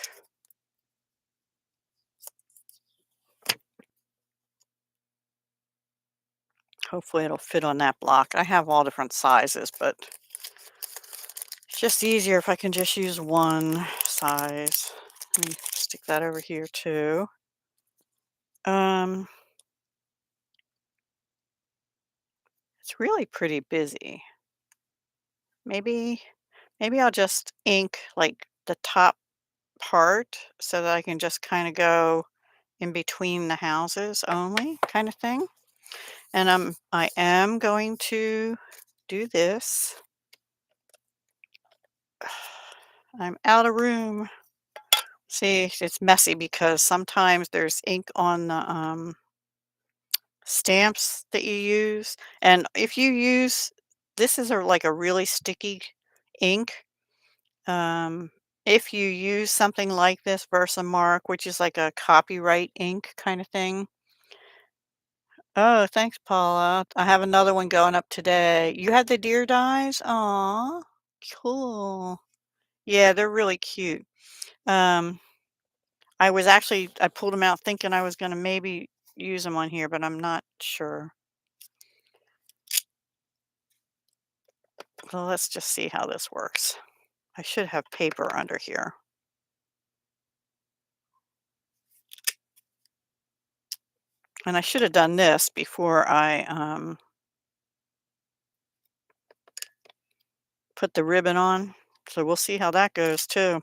Hopefully it'll fit on that block. I have all different sizes, but it's just easier if I can just use one size. Let me stick that over here too. It's really pretty busy. Maybe I'll just ink like the top part so that I can just kind of go in between the houses only kind of thing. And I am going to do this. I'm out of room. See, it's messy because sometimes there's ink on the stamps that you use. And if you use, this is like a really sticky ink. Um, if you use something like this Versamark, which is like a copyright ink kind of thing. Oh, thanks, Paula. I have another one going up today. You had the deer dies? Aw, cool. Yeah, they're really cute. Um, I pulled them out thinking I was going to maybe use them on here, but I'm not sure. Well, let's just see how this works. I should have paper under here. And I should have done this before I put the ribbon on. So we'll see how that goes too.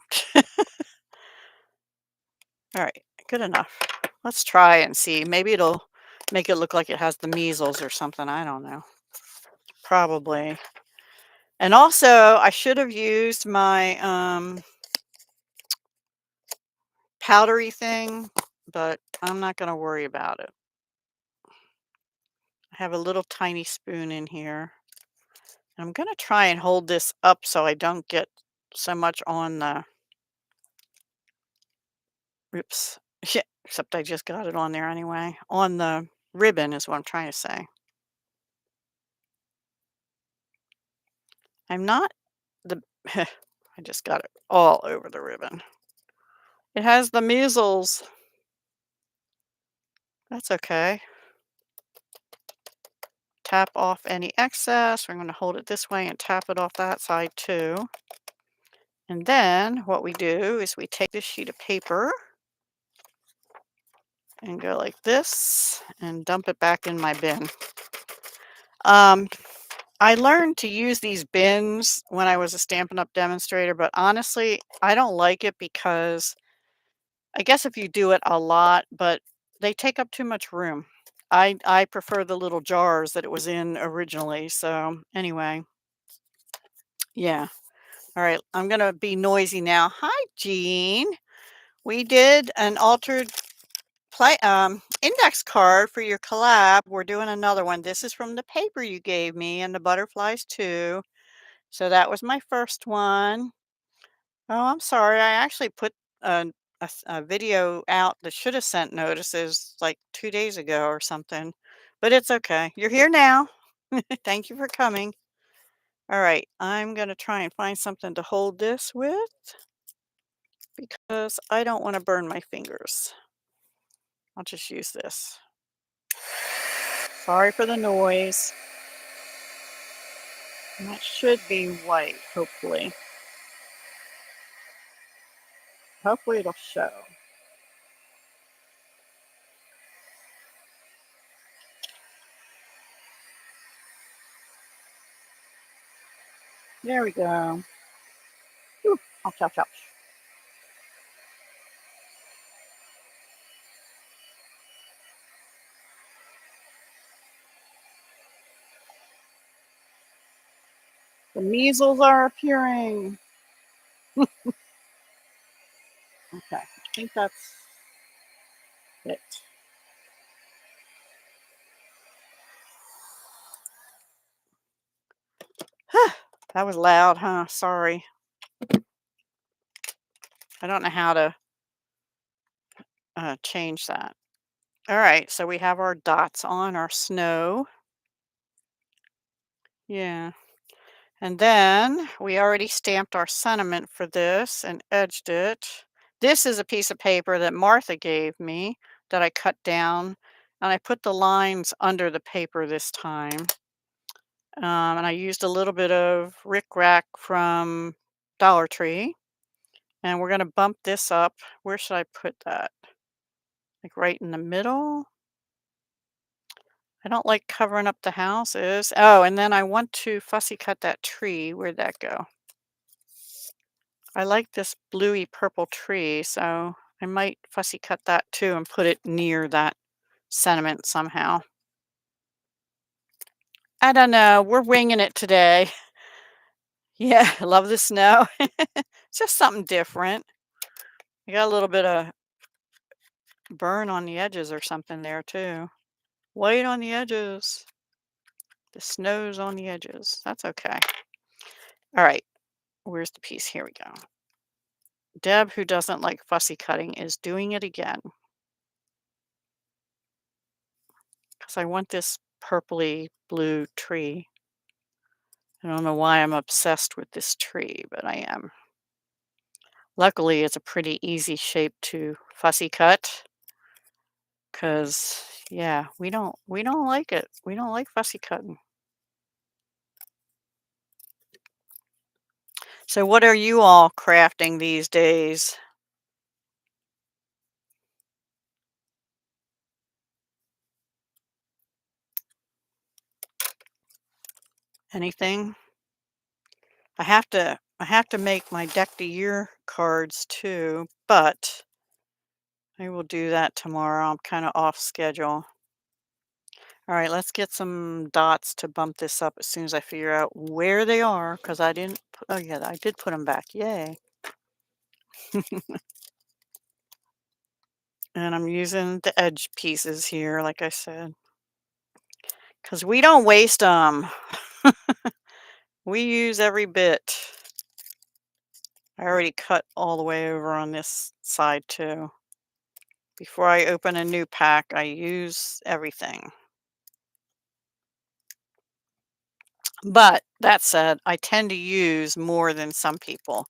All right, good enough. Let's try and see. Maybe it'll make it look like it has the measles or something. I don't know. Probably. And also, I should have used my powdery thing, but I'm not going to worry about it. I have a little tiny spoon in here. I'm going to try and hold this up so I don't get so much on the, oops, yeah, except I just got it on there anyway. On the ribbon is what I'm trying to say. I'm not the, I just got it all over the ribbon. It has the measles. That's okay. Tap off any excess. We're going to hold it this way and tap it off that side too. And then what we do is we take this sheet of paper and go like this and dump it back in my bin. I learned to use these bins when I was a Stampin' Up! Demonstrator, but honestly, I don't like it because I guess if you do it a lot, but they take up too much room. I prefer the little jars that it was in originally. So anyway, yeah. All right, I'm gonna be noisy now. Hi, Jean. We did an altered index card for your collab. We're doing another one. This is from the paper you gave me and the butterflies too. So that was my first one. Oh, I'm sorry. I actually put a video out that should have sent notices like 2 days ago or something, but it's okay. You're here now. Thank you for coming. All right, I'm going to try and find something to hold this with because I don't want to burn my fingers. I'll just use this. Sorry for the noise. And that should be white, hopefully. Hopefully it'll show. There we go. Ooh, ouch, ouch, ouch. The measles are appearing. Okay, I think that's it. That was loud, huh? Sorry. I don't know how to change that. All right, so we have our dots on our snow. Yeah. And then we already stamped our sentiment for this and edged it. This is a piece of paper that Martha gave me that I cut down, and I put the lines under the paper this time. And I used a little bit of Rick Rack from Dollar Tree, and we're going to bump this up. Where should I put that? Like right in the middle? I don't like covering up the houses. Oh, and then I want to fussy cut that tree. Where'd that go? I like this bluey purple tree, so I might fussy cut that too and put it near that sentiment somehow. I don't know. We're winging it today. Yeah, love the snow. It's just something different. I got a little bit of burn on the edges or something there too. White on the edges. The snow's on the edges. That's okay. All right. Where's the piece? Here we go. Deb, who doesn't like fussy cutting, is doing it again because I want this purpley blue tree. I don't know why I'm obsessed with this tree, but I am. Luckily, it's a pretty easy shape to fussy cut because yeah, we don't like it. We don't like fussy cutting. So what are you all crafting these days? Anything? I have to make my deck the year cards too, but I will do that tomorrow. I'm kind of off schedule. All right, let's get some dots to bump this up as soon as I figure out where they are because I didn't oh yeah, I did put them back. Yay. And I'm using the edge pieces here, like I said, because we don't waste them. We use every bit. I already cut all the way over on this side too. Before I open a new pack, I use everything. But that said, I tend to use more than some people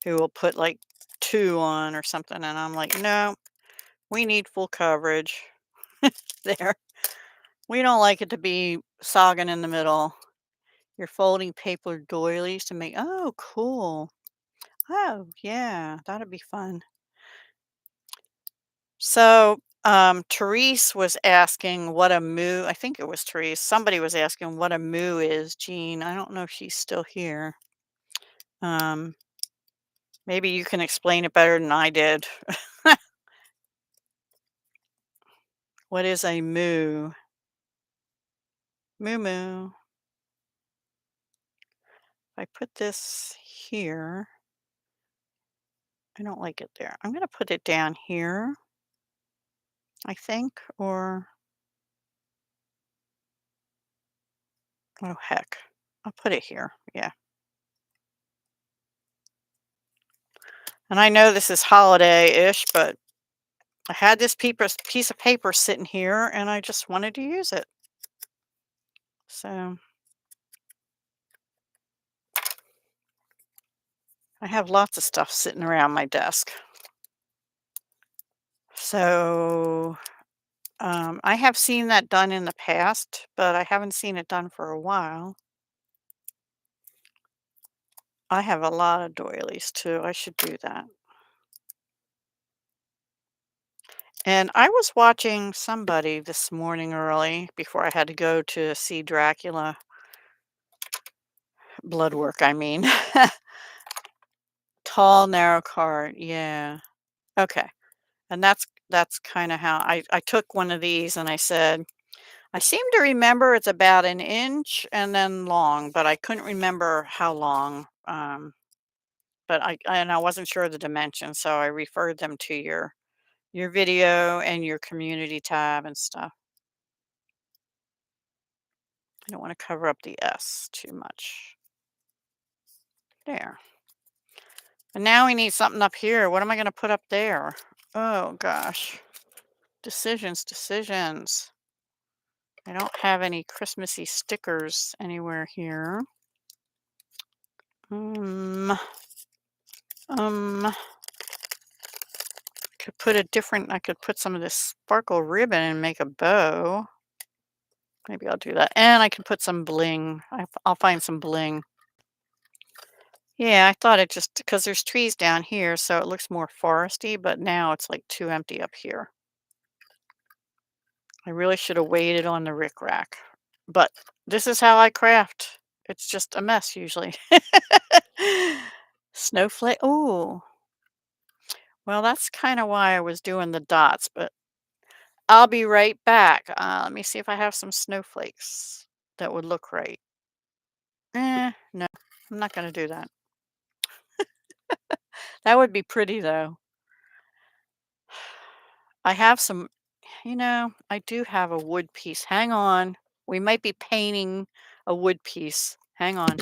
who will put like 2 on or something, and I'm like, "No, we need full coverage there. We don't like it to be sogging in the middle." You're folding paper doilies to make oh, cool. Oh, yeah, that'd be fun. So, Therese was asking what a moo I think it was Therese. Somebody was asking what a moo is, Jean. I don't know if she's still here. Um, maybe you can explain it better than I did. What is a moo? Moo moo. If I put this here, I don't like it there. I'm gonna put it down here, I think, or oh heck. I'll put it here. Yeah. And I know this is holiday-ish, but I had this piece of paper sitting here and I just wanted to use it. So I have lots of stuff sitting around my desk. So I have seen that done in the past, but I haven't seen it done for a while. I have a lot of doilies too. I should do that. And I was watching somebody this morning early before I had to go to see Dracula. Blood work, I mean. Tall, narrow card. Yeah. Okay. And that's kinda how I took one of these and I said, "I seem to remember it's about an inch and then long," but I couldn't remember how long, but I wasn't sure of the dimensions, so I referred them to your video and your community tab and stuff. I don't wanna cover up the S too much. There. And now we need something up here. What am I gonna put up there? Oh gosh. Decisions, decisions. I don't have any Christmassy stickers anywhere here. Um, um, I could put some of this sparkle ribbon and make a bow. Maybe I'll do that. And I can put some bling. I'll find some bling. Yeah, I thought it just because there's trees down here, so it looks more foresty, but now it's like too empty up here. I really should have waited on the rickrack. But this is how I craft. It's just a mess usually. Snowflake. Oh, well, that's kind of why I was doing the dots, but I'll be right back. Let me see if I have some snowflakes that would look right. No, I'm not going to do that. That would be pretty though. I have some, I do have a wood piece. Hang on. We might be painting a wood piece. Hang on.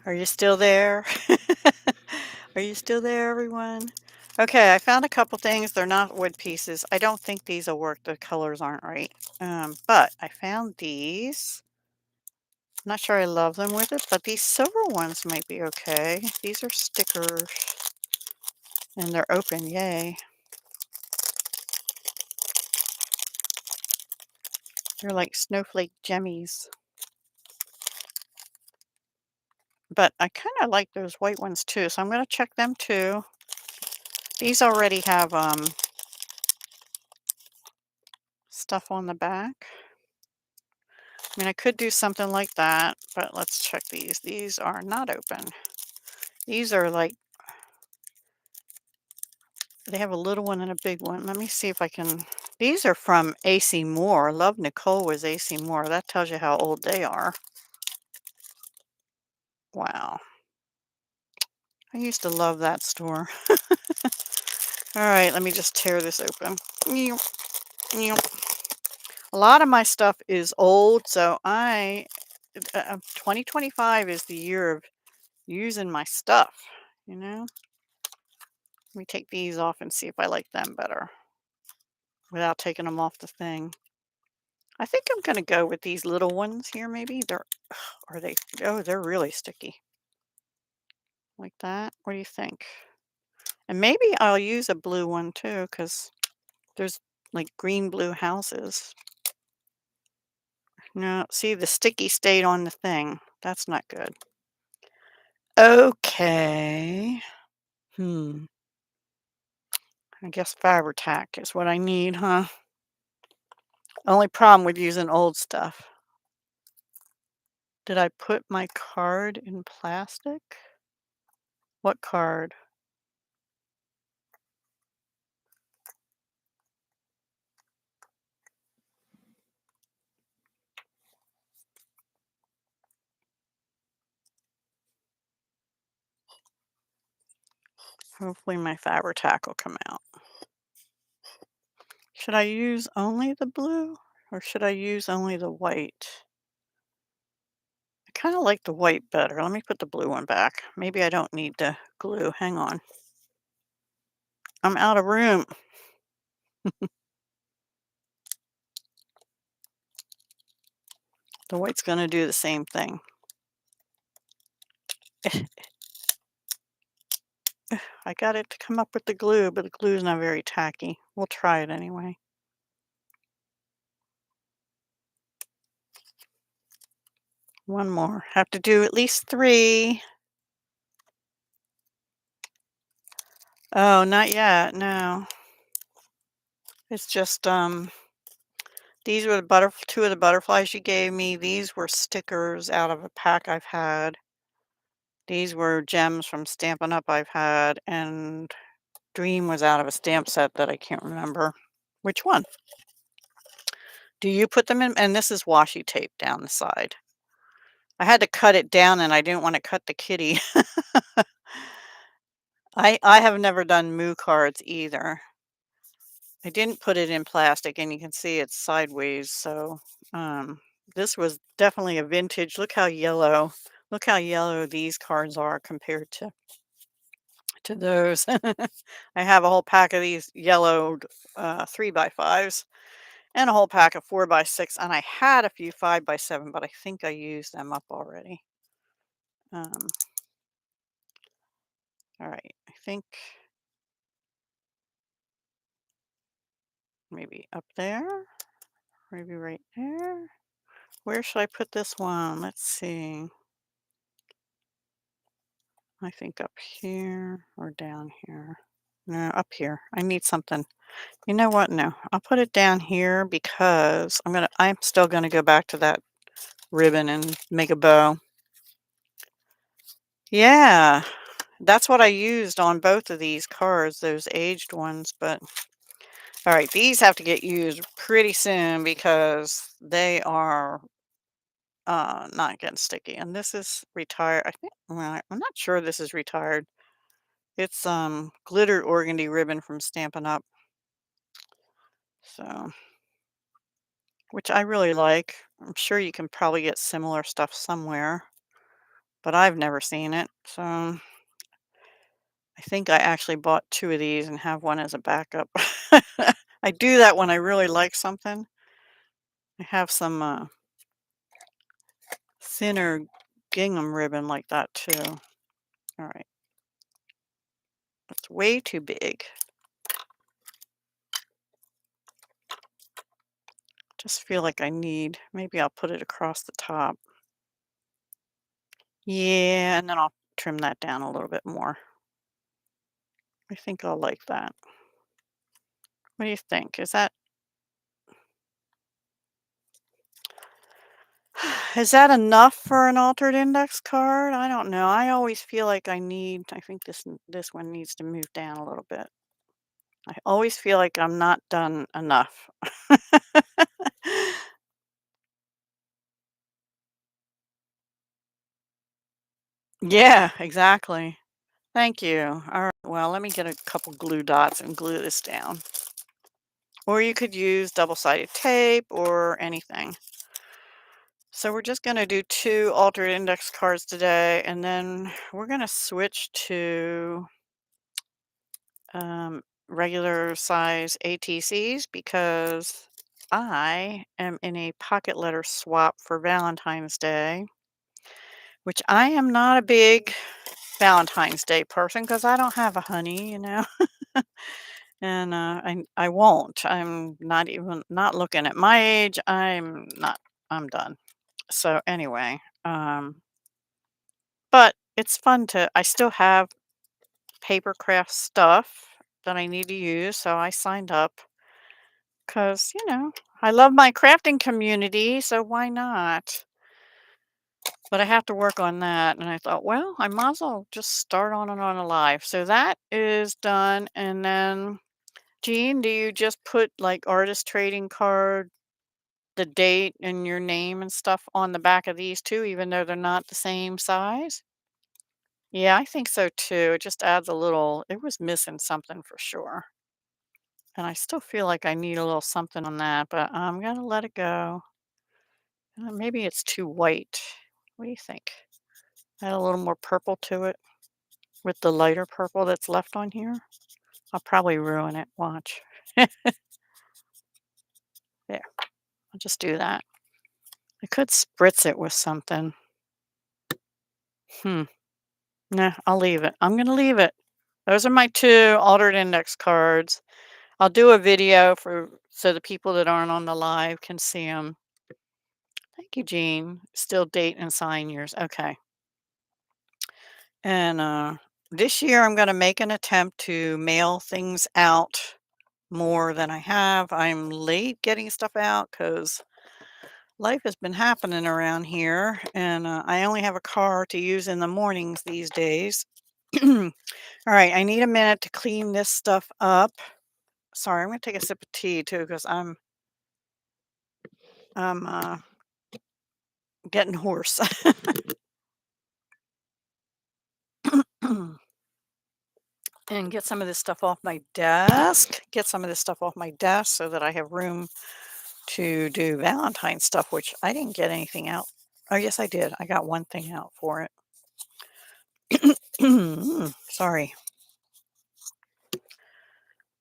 Are you still there? Are you still there, everyone? Okay, I found a couple things. They're not wood pieces. I don't think these will work. The colors aren't right. But I found these. I'm not sure I love them with it, but these silver ones might be okay. These are stickers, and they're open. Yay. They're like snowflake jemmies. But I kind of like those white ones too, so I'm going to check them too. These already have stuff on the back. I mean, I could do something like that, but let's check these. These are not open. These are like, they have a little one and a big one. Let me see if I can. These are from AC Moore. Love Nicole was AC Moore. That tells you how old they are. Wow. I used to love that store. All right, let me just tear this open. Meow, meow. A lot of my stuff is old, so 2025 is the year of using my stuff, you know? Let me take these off and see if I like them better without taking them off the thing. I think I'm going to go with these little ones here maybe. Are they, oh, they're really sticky. Like that. What do you think? And maybe I'll use a blue one too, because there's like green blue houses. No, see, the sticky stayed on the thing. That's not good. Okay. I guess Fabri-Tac is what I need, huh? Only problem with using old stuff. Did I put my card in plastic? What card? Hopefully my Fabri-Tac will come out. Should I use only the blue or should I use only the white? I kind of like the white better. Let me put the blue one back. Maybe I don't need the glue. Hang on. I'm out of room. The white's gonna do the same thing. I got it to come up with the glue, but the glue's not very tacky. We'll try it anyway. One more. Have to do at least 3. Oh, not yet, no. It's just, these were the 2 of the butterflies you gave me. These were stickers out of a pack I've had. These were gems from Stampin' Up! I've had, and Dream was out of a stamp set that I can't remember which one. Do you put them in? And this is washi tape down the side. I had to cut it down, and I didn't wanna cut the kitty. I have never done Moo cards either. I didn't put it in plastic, and you can see it's sideways, so, this was definitely a vintage. Look how yellow these cards are compared to those. I have a whole pack of these yellowed, 3 by 5s and a whole pack of 4 by 6, and I had a few 5 by 7, but I think I used them up already. Um, alright, I think maybe up there, maybe right there. Where should I put this one? Let's see. I think up here or down here. No, up here. I need something. You know what? No, I'll put it down here because I'm still gonna go back to that ribbon and make a bow. Yeah, that's what I used on both of these cards, those aged ones, but all right, these have to get used pretty soon because they are not getting sticky. And this is retired. I think, well, I'm not sure this is retired. It's glitter organdy ribbon from Stampin' Up. So, which I really like. I'm sure you can probably get similar stuff somewhere, but I've never seen it. So I think I actually bought 2 of these and have one as a backup. I do that when I really like something. I have some thinner gingham ribbon like that too. All right, that's way too big. Just feel like maybe I'll put it across the top. Yeah, and then I'll trim that down a little bit more. I think I'll like that. What do you think? Is that enough for an altered index card? I don't know. I always feel like I think this one needs to move down a little bit. I always feel like I'm not done enough. Yeah, exactly. Thank you. All right. Well, let me get a couple glue dots and glue this down. Or you could use double-sided tape or anything. So we're just going to do 2 altered index cards today, and then we're going to switch to regular size ATCs because I am in a pocket letter swap for Valentine's Day, which I am not a big Valentine's Day person because I don't have a honey. And I won't. I'm not even not looking at my age. I'm done. So anyway, but it's fun I still have paper craft stuff that I need to use, so I signed up because, I love my crafting community, so why not? But I have to work on that, and I thought, well, I might as well just start on and on alive. So that is done, and then, Jean, do you just put like artist trading card, the date and your name and stuff on the back of these too, even though they're not the same size? Yeah, I think so too. It just adds it was missing something for sure. And I still feel like I need a little something on that, but I'm gonna let it go. Maybe it's too white. What do you think? Add a little more purple to it with the lighter purple that's left on here. I'll probably ruin it. Watch. There, I'll just do that. I could spritz it with something. Hmm. Nah, I'll leave it. I'm gonna leave it. Those are my 2 altered index cards. I'll do a video for so the people that aren't on the live can see them. Thank you, Jean. Still date and sign yours. Okay. And this year I'm gonna make an attempt to mail things out more than I have. I'm late getting stuff out because life has been happening around here, and I only have a car to use in the mornings these days. All right, I need a minute to clean this stuff up. Sorry, I'm gonna take a sip of tea too because I'm getting hoarse. And get some of this stuff off my desk. Get some of this stuff off my desk so that I have room to do Valentine's stuff, which I didn't get anything out. Oh, yes, I did. I got one thing out for it. Sorry.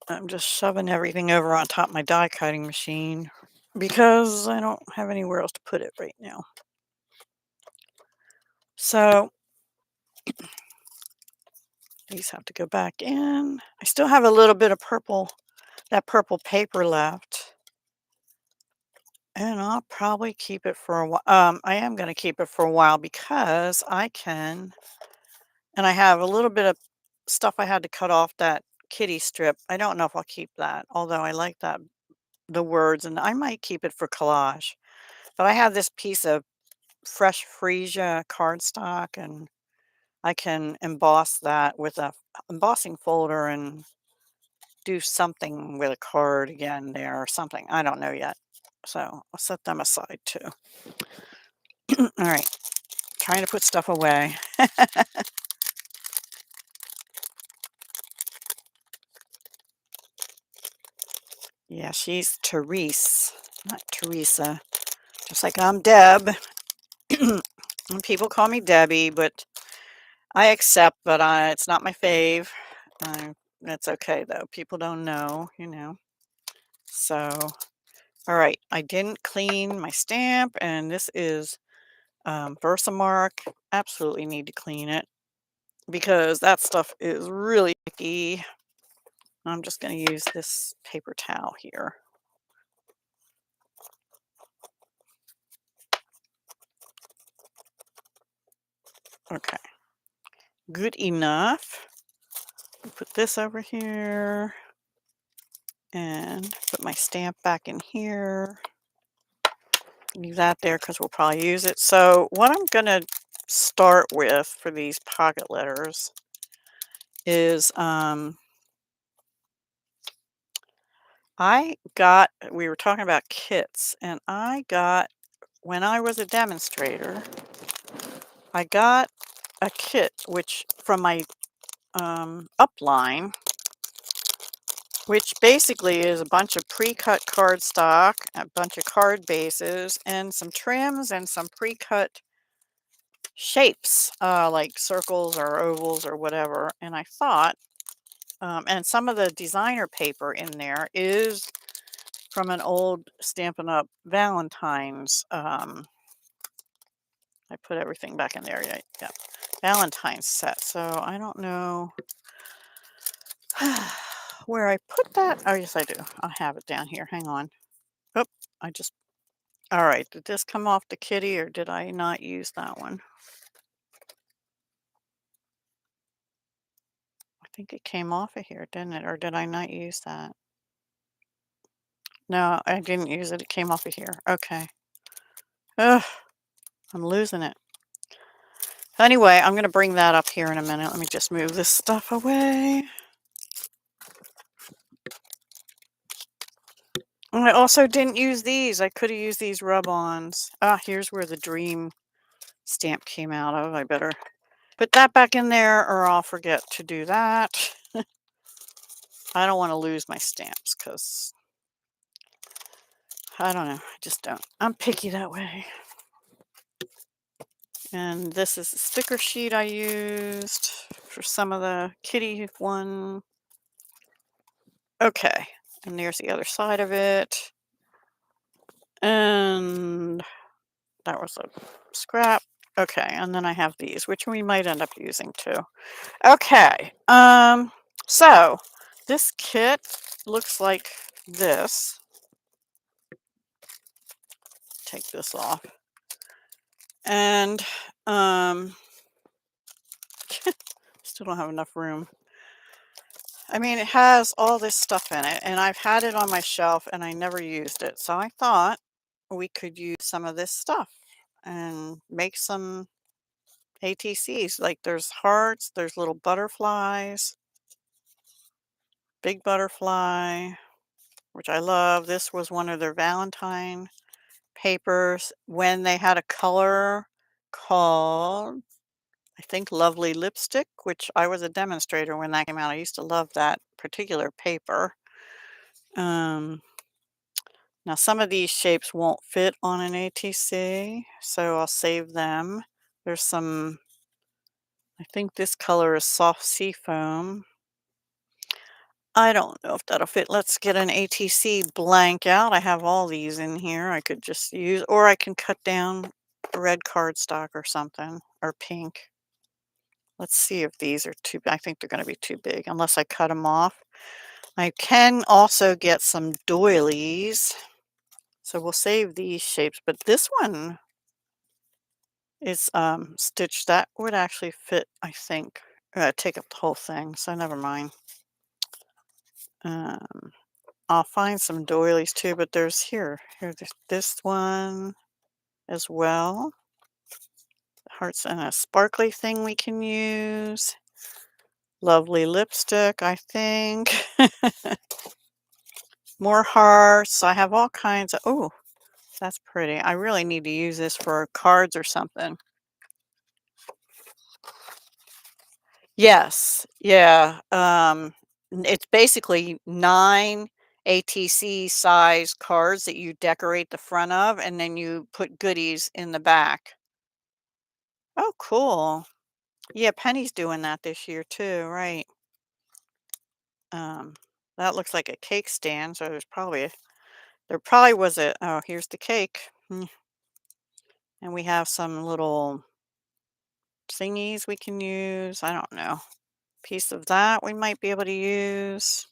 I'm just shoving everything over on top of my die cutting machine because I don't have anywhere else to put it right now. So these have to go back in. I still have a little bit of that purple paper left. And I'll probably keep it for a while. I am going to keep it for a while because I can, and I have a little bit of stuff I had to cut off that kitty strip. I don't know if I'll keep that, although I like the words, and I might keep it for collage. But I have this piece of fresh freesia cardstock, and I can emboss that with a embossing folder and do something with a card again there or something. I don't know yet. So I'll set them aside too. All right. Trying to put stuff away. Yeah, she's Therese, not Teresa. Just like I'm Deb. And people call me Debbie, but I accept, but it's not my fave. That's okay though. People don't know. So, all right. I didn't clean my stamp, and this is Versamark. Absolutely need to clean it because that stuff is really icky. I'm just going to use this paper towel here. Okay, good enough. Put this over here and put my stamp back in here. Leave that there because we'll probably use it. So what I'm going to start with for these pocket letters is we were talking about kits, and when I was a demonstrator, I got a kit which from my upline, which basically is a bunch of pre-cut cardstock, a bunch of card bases, and some trims and some pre-cut shapes, like circles or ovals or whatever. And I thought, and some of the designer paper in there is from an old Stampin' Up! Valentine's. I put everything back in there. Yeah. Valentine's set. So I don't know where I put that. Oh, yes, I do. I have it down here. Hang on. Oh, I just, all right. Did this come off the kitty or did I not use that one? I think it came off of here, didn't it? Or did I not use that? No, I didn't use it. It came off of here. Okay. Ugh, I'm losing it. Anyway, I'm going to bring that up here in a minute. Let me just move this stuff away. And I also didn't use these. I could have used these rub-ons. Ah, here's where the dream stamp came out of. I better put that back in there or I'll forget to do that. I don't want to lose my stamps because I don't know. I just don't. I'm picky that way. And this is the sticker sheet I used for some of the kitty one. Okay. And there's the other side of it. And that was a scrap. Okay, and then I have these, which we might end up using too. Okay, so this kit looks like this. Take this off. And um, still don't have enough room. I mean, it has all this stuff in it, and I've had it on my shelf and I never used it. So I thought we could use some of this stuff and make some ATCs. Like there's hearts, there's little butterflies, big butterfly, which I love. This was one of their Valentine papers when they had a color called, I think, Lovely Lipstick, which I was a demonstrator when that came out. I used to love that particular paper. Um, Now some of these shapes won't fit on an ATC, so I'll save them. There's some, I think this color is soft sea foam. I don't know if that'll fit. Let's get an ATC blank out. I have all these in here. I could just use, or I can cut down red cardstock or something, or pink. Let's see if these are too, I think they're going to be too big unless I cut them off. I can also get some doilies. So we'll save these shapes, but this one is stitched. That would actually fit, I think. Take up the whole thing, so never mind. Um, I'll find some doilies too, but there's there's this one as well. Hearts and a sparkly thing we can use. Lovely lipstick, I think. More hearts. I have all kinds of, oh, that's pretty. I really need to use this for cards or something. Yes, yeah. It's basically 9 ATC size cards that you decorate the front of, and then you put goodies in the back. Oh, cool. Yeah, Penny's doing that this year too, right? Um, that looks like a cake stand, so there probably was a, oh, here's the cake. And we have some little thingies we can use. I don't know. Piece of that we might be able to use.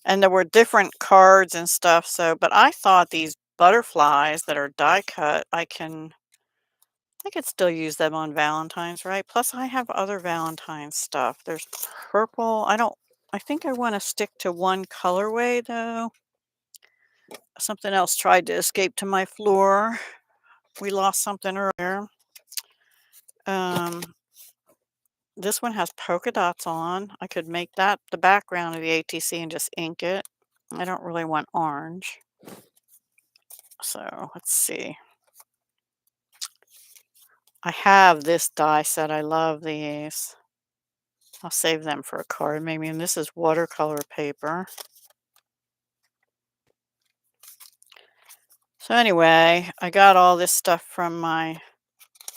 And there were different cards and stuff, so but I thought these butterflies that are die cut, I could still use them on Valentine's, right? Plus I have other Valentine's stuff. There's purple. I think I want to stick to one colorway though. Something else tried to escape to my floor. We lost something earlier. Um, this one has polka dots on. I could make that the background of the ATC and just ink it. I don't really want orange. So let's see. I have this die set. I love these. I'll save them for a card maybe. And this is watercolor paper. So anyway, I got all this stuff from my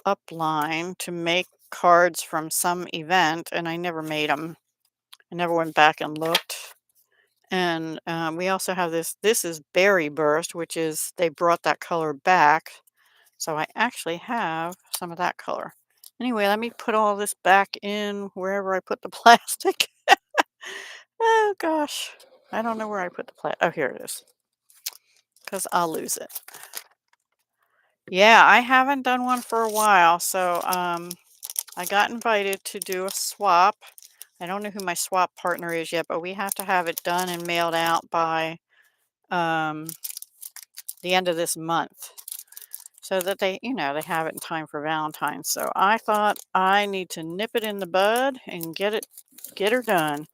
upline to make cards from some event, and I never made them. I never went back and looked. And we also have this. This is Berry Burst, which is, they brought that color back. So I actually have some of that color. Anyway, let me put all this back in wherever I put the plastic. Oh gosh. I don't know where I put the plastic. Oh, here it is. Because I'll lose it. Yeah, I haven't done one for a while. So I got invited to do a swap. I don't know who my swap partner is yet, but we have to have it done and mailed out by the end of this month, so that they have it in time for Valentine's. So I thought I need to nip it in the bud and get her done.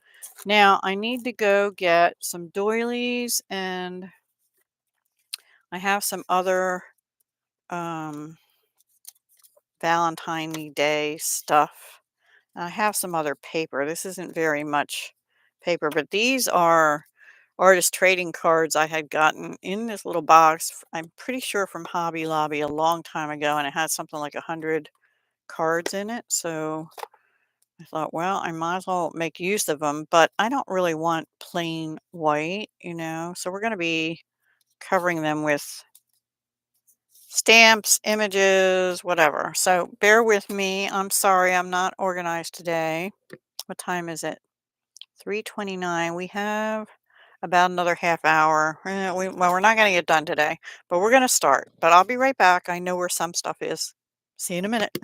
Now I need to go get some doilies, and I have some other Valentine Day stuff. I have some other paper. This isn't very much paper, but these are artist trading cards I had gotten in this little box. I'm pretty sure from Hobby Lobby a long time ago, and it had something like 100 cards in it. So I thought, well, I might as well make use of them, but I don't really want plain white, so we're going to be covering them with stamps, images, whatever. So bear with me. I'm sorry I'm not organized today. What time is it? 3:29. We have about another half hour. Well, we're not going to get done today, but we're going to start. But I'll be right back. I know where some stuff is. See you in a minute.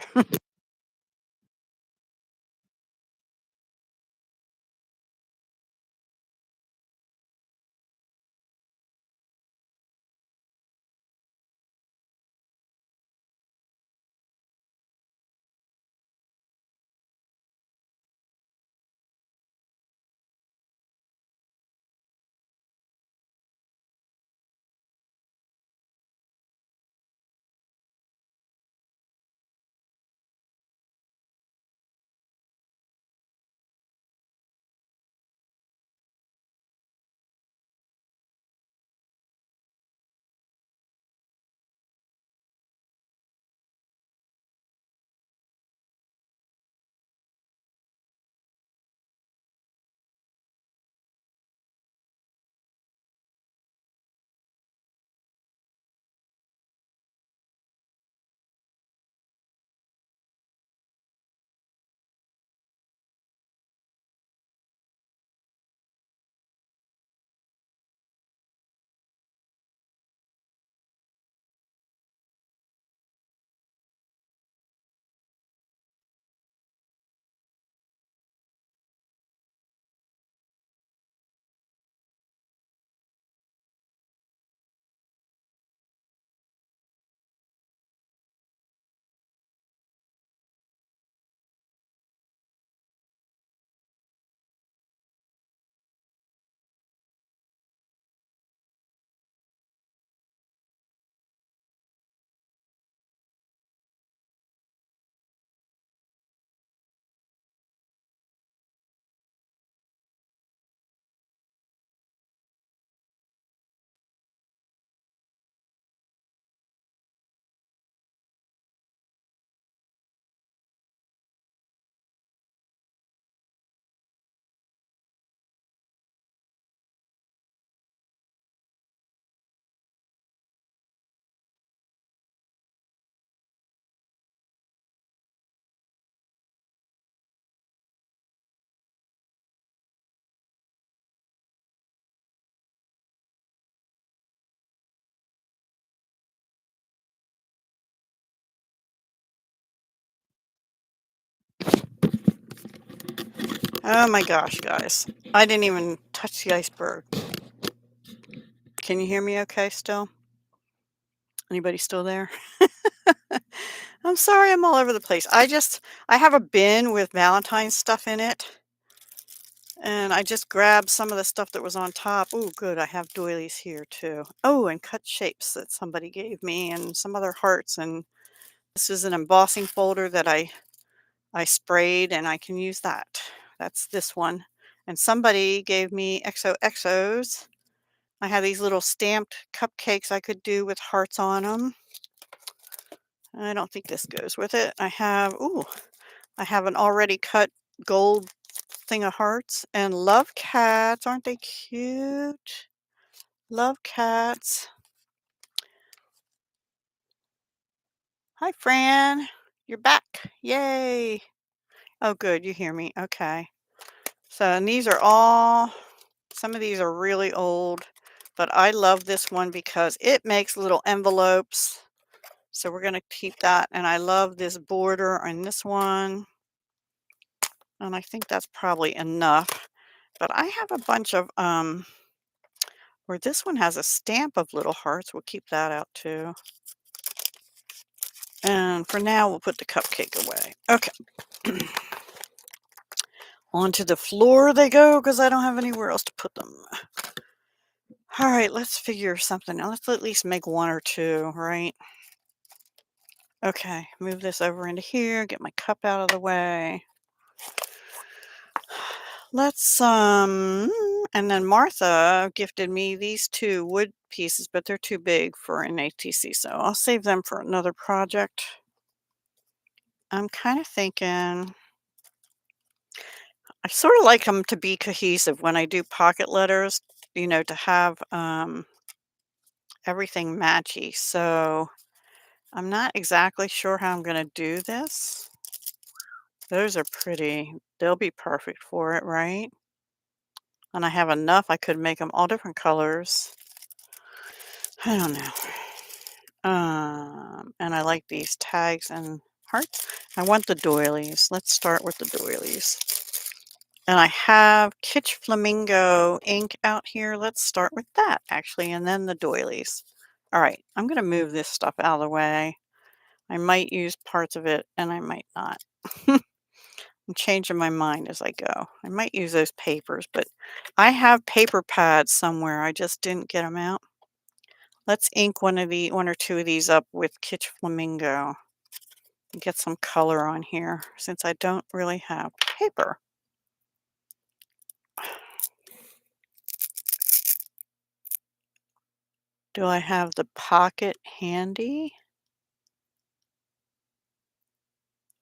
Oh my gosh, guys. I didn't even touch the iceberg. Can you hear me okay still? Anybody still there? I'm sorry I'm all over the place. I have a bin with Valentine's stuff in it, and I just grabbed some of the stuff that was on top. Oh, good. I have doilies here too. Oh, and cut shapes that somebody gave me and some other hearts. And this is an embossing folder that I sprayed and I can use that. That's this one. And somebody gave me XOXOs. I have these little stamped cupcakes I could do with hearts on them. I don't think this goes with it. I have an already cut gold thing of hearts and love cats. Aren't they cute? Love cats. Hi, Fran. You're back. Yay. Oh, good. You hear me. Okay. So, and these are all, some of these are really old, but I love this one because it makes little envelopes. So we're going to keep that. And I love this border on this one. And I think that's probably enough. But I have a bunch of, where this one has a stamp of little hearts. We'll keep that out too. And for now, we'll put the cupcake away. Okay. Onto the floor they go because I don't have anywhere else to put them. All right, let's figure something out. Let's at least make one or two, right? Okay, move this over into here, get my cup out of the way. And then Martha gifted me these two wood pieces, but they're too big for an ATC, so I'll save them for another project. I'm kind of thinking, I sort of like them to be cohesive when I do pocket letters, to have everything matchy. So I'm not exactly sure how I'm gonna do this. Those are pretty. They'll be perfect for it, right? And I have enough, I could make them all different colors. I don't know. And I like these tags and hearts. I want the doilies. Let's start with the doilies. And I have Kitsch Flamingo ink out here. Let's start with that, actually, and then the doilies. All right, I'm going to move this stuff out of the way. I might use parts of it, and I might not. I'm changing my mind as I go. I might use those papers, but I have paper pads somewhere. I just didn't get them out. Let's ink one or two of these up with Kitsch Flamingo and get some color on here since I don't really have paper. Do I have the pocket handy?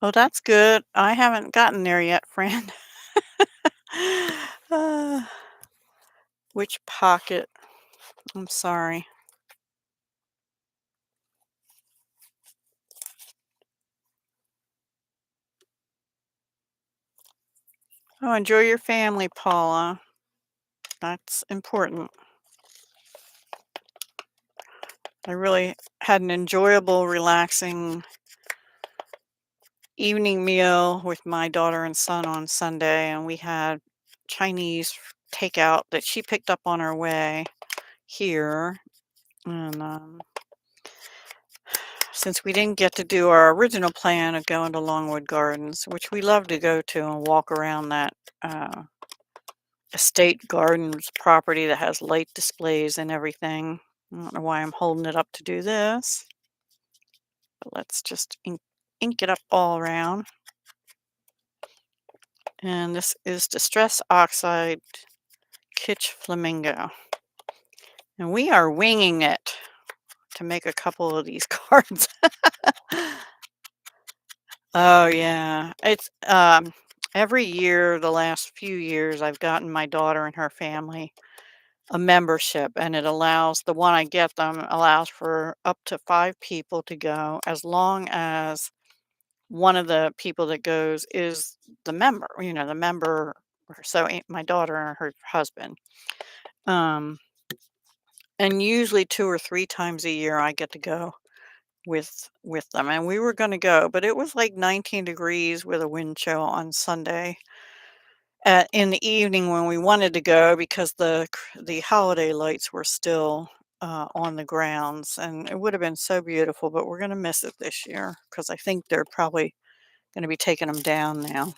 Oh, that's good. I haven't gotten there yet, friend. Uh, which pocket? I'm sorry. Oh, enjoy your family, Paula. That's important. I really had an enjoyable, relaxing evening meal with my daughter and son on Sunday, and we had Chinese takeout that she picked up on her way here. And since we didn't get to do our original plan of going to Longwood Gardens, which we love to go to and walk around that estate gardens property that has light displays and everything. I don't know why I'm holding it up to do this, but let's just ink it up all around. And this is Distress Oxide Kitsch Flamingo. And we are winging it to make a couple of these cards. Oh, yeah. It's every year, the last few years, I've gotten my daughter and her family a membership, and it allows the one I get them allows for up to 5 people to go as long as one of the people that goes is the member, the member. So my daughter and her husband. Um, and usually 2 or 3 times a year I get to go with them. And we were going to go, but it was like 19 degrees with a wind chill on Sunday in the evening when we wanted to go because the holiday lights were still on the grounds, and it would have been so beautiful, but we're going to miss it this year because I think they're probably going to be taking them down now.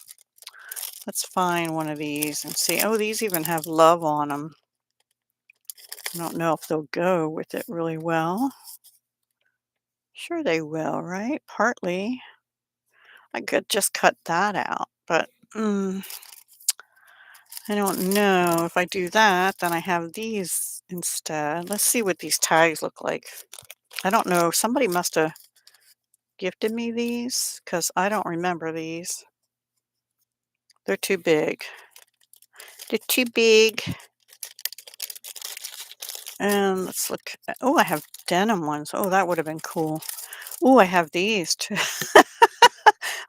Let's find one of these and see. Oh, these even have love on them. I don't know if they'll go with it really well. Sure they will, right? Partly. I could just cut that out, but I don't know. If I do that, then I have these instead. Let's see what these tags look like. I don't know. Somebody must have gifted me these because I don't remember these. They're too big. They're too big. And let's look. Oh, I have denim ones. Oh, that would have been cool. Oh, I have these too.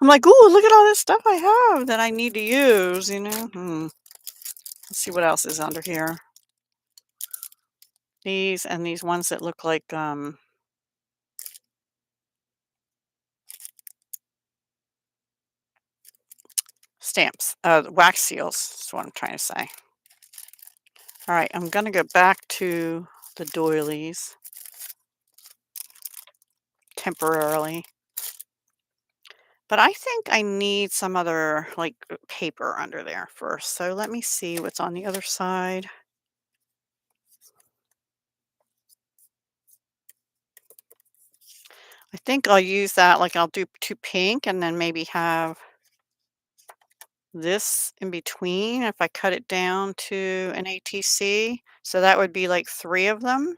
I'm like, oh, look at all this stuff I have that I need to use. Let's see what else is under here. These and these ones that look like stamps, wax seals is what I'm trying to say. All right, I'm going to go back to the doilies temporarily. But I think I need some other like paper under there first. So let me see what's on the other side. I think I'll use that, like I'll do 2 pink and then maybe have this in between if I cut it down to an ATC. So that would be like 3 of them.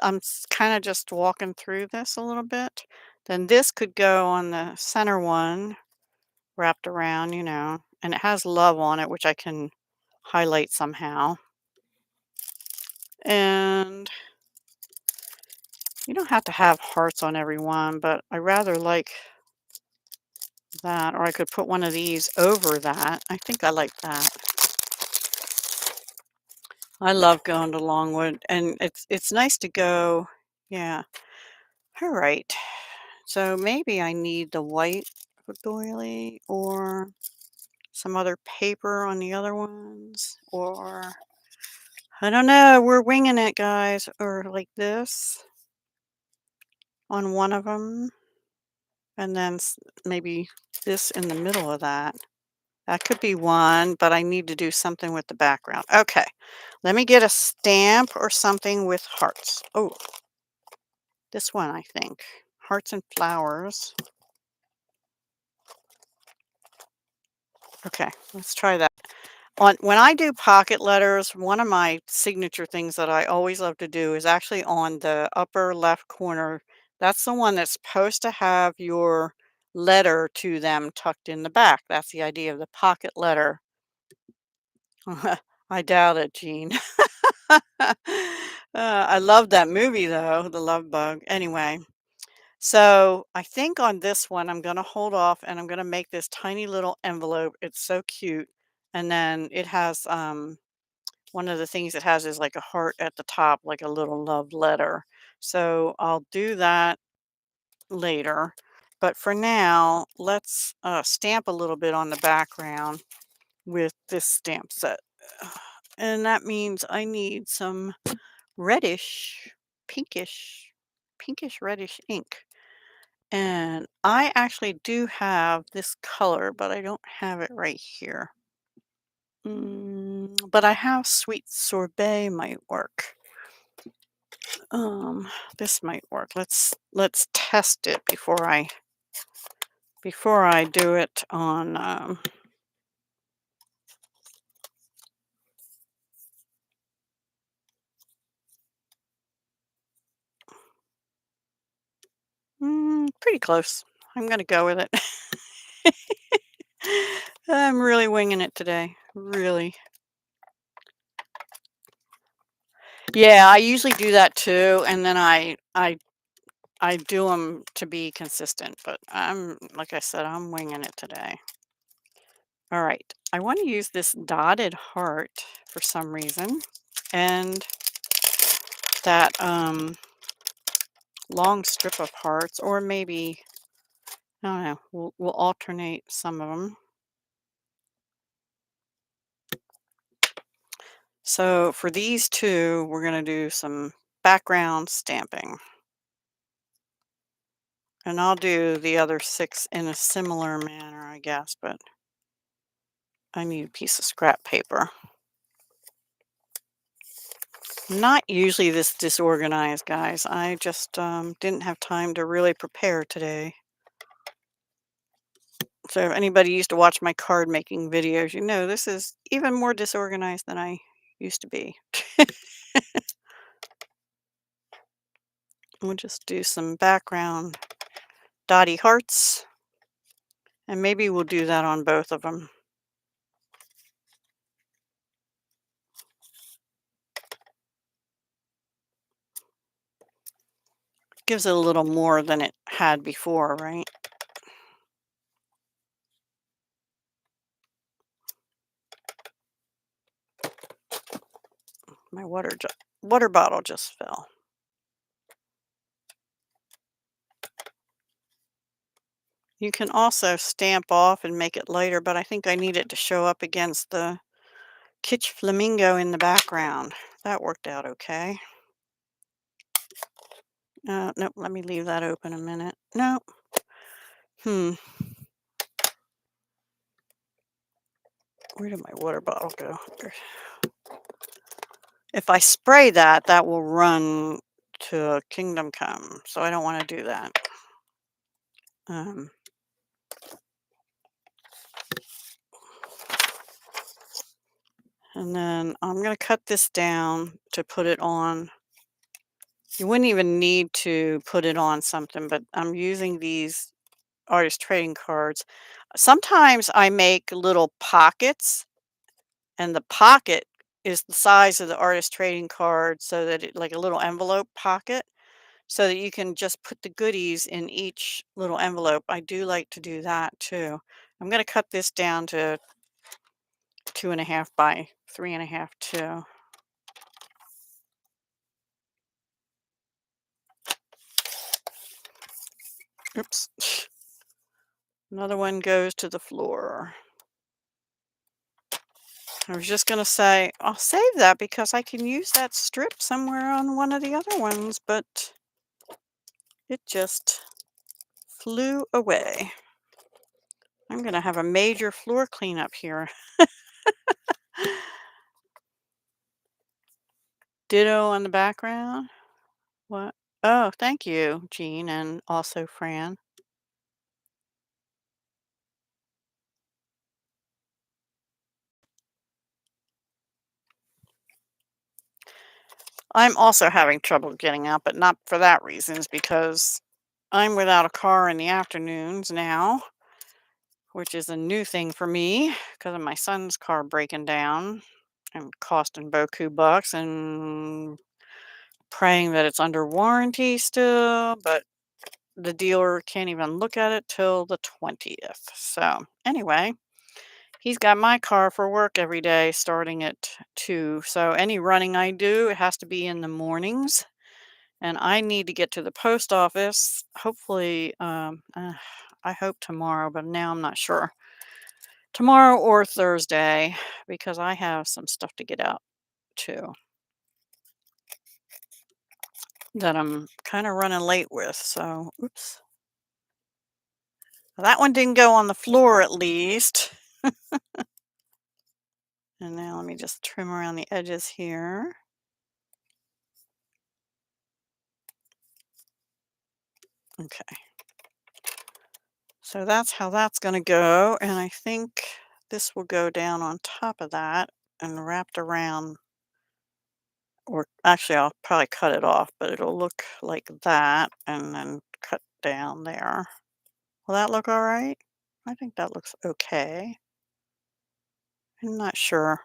I'm kind of just walking through this a little bit. Then this could go on the center one wrapped around, and it has love on it, which I can highlight somehow. And You don't have to have hearts on every one, but I rather like that, or I could put one of these over that. I think I like that. I love going to Longwood, and it's nice to go. Yeah. All right. So maybe I need the white for doily or some other paper on the other ones, or I don't know. We're winging it, guys. Or like this on one of them, and then maybe this in the middle of that. That could be one, but I need to do something with the background. Okay, let me get a stamp or something with hearts. Oh, this one, I think. Hearts and flowers. Okay, let's try that. When I do pocket letters, one of my signature things that I always love to do is actually on the upper left corner. That's the one that's supposed to have your letter to them tucked in the back. That's the idea of the pocket letter. I doubt it, Jean. I love that movie though, The Love Bug. Anyway, so I think on this one, I'm going to hold off and I'm going to make this tiny little envelope. It's so cute. And then it has, one of the things it has is like a heart at the top, like a little love letter. So I'll do that later. But for now, let's stamp a little bit on the background with this stamp set. And that means I need some reddish, pinkish, pinkish reddish ink. And I actually do have this color, but I don't have it right here. But I have sweet sorbet might work. This might work. Let's test it before I do it on pretty close. I'm gonna go with it. I'm really winging it today. Really. Yeah, I usually do that too, and then I do them to be consistent, but like I said, I'm winging it today. All right, I want to use this dotted heart for some reason, and that long strip of hearts, or maybe I don't know. We'll alternate some of them. So for these two, we're gonna do some background stamping. And I'll do the other 6 in a similar manner, I guess, but I need a piece of scrap paper. Not usually this disorganized, guys. I just didn't have time to really prepare today. So if anybody used to watch my card making videos, you know this is even more disorganized than I used to be. We'll just do some background dotty hearts, and maybe we'll do that on both of them. Gives it a little more than it had before, right? My water bottle just fell. You can also stamp off and make it lighter, but I think I need it to show up against the Kitsch Flamingo in the background. That worked out okay. Nope, let me leave that open a minute. Nope. Where did my water bottle go? If I spray that, that will run to Kingdom Come, so I don't want to do that. And then I'm going to cut this down to put it on. You wouldn't even need to put it on something, but I'm using these artist trading cards. Sometimes I make little pockets, and the pocket is the size of the artist trading card so that it like a little envelope pocket. so that you can just put the goodies in each little envelope. I do like to do that too. I'm going to cut this down to 2.5 by 3.5 too. Oops. Another one goes to the floor. I was just going to say, I'll save that because I can use that strip somewhere on one of the other ones, but it just flew away. I'm going to have a major floor cleanup here. Ditto on the background. What? Oh, thank you, Jean, and also Fran. I'm also having trouble getting out, but not for that reasons, because I'm without a car in the afternoons now, which is a new thing for me because of my son's car breaking down and costing beaucoup bucks, and praying that it's under warranty still, but the dealer can't even look at it till the 20th. So, anyway, he's got my car for work every day starting at 2. So, any running I do, it has to be in the mornings. And I need to get to the post office, hopefully, I hope tomorrow, but now I'm not sure. Tomorrow or Thursday, because I have some stuff to get out too that I'm kind of running late with. So, oops. That one didn't go on the floor at least. And now let me just trim around the edges here. Okay. So that's how that's going to go. And I think this will go down on top of that and wrapped around, or actually I'll probably cut it off, but it'll look like that and then cut down there. Will that look all right? I think that looks okay. I'm not sure.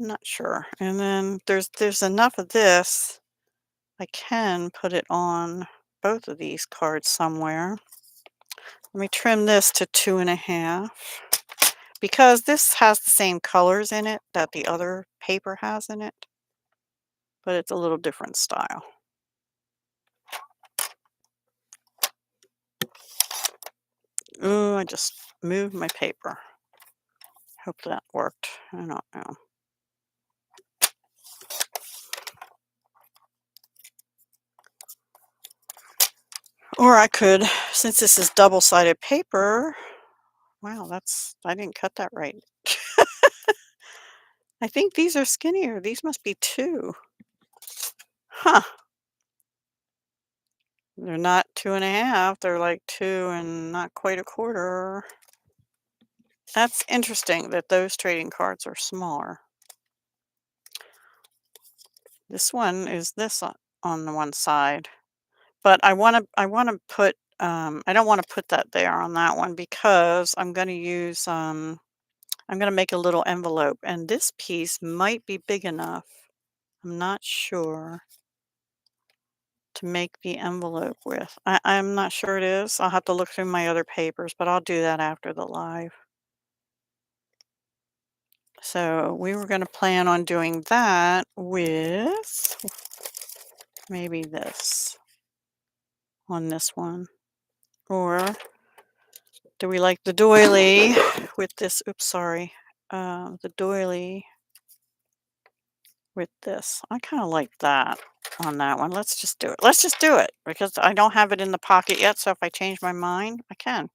I'm not sure. And then there's enough of this. I can put it on both of these cards somewhere. Let me trim this to 2.5 because this has the same colors in it that the other paper has in it, but it's a little different style. Ooh, I just moved my paper. Hope that worked. I don't know. Or I could, since this is double-sided paper, wow, I didn't cut that right. I think these are skinnier. These must be 2. Huh. They're not 2.5. They're like 2 and not quite a quarter. That's interesting that those trading cards are smaller. This one is this on the one side, but I want to put I don't want to put that there on that one because I'm going to use I'm going to make a little envelope, and this piece might be big enough. I'm not sure to make the envelope with. I'm not sure it is. I'll have to look through my other papers, but I'll do that after the live. So we were going to plan on doing that with maybe this on this one. Or do we like the doily with this? Oops, sorry. The doily with this. I kind of like that on that one. Let's just do it. Let's just do it because I don't have it in the pocket yet. So if I change my mind, I can.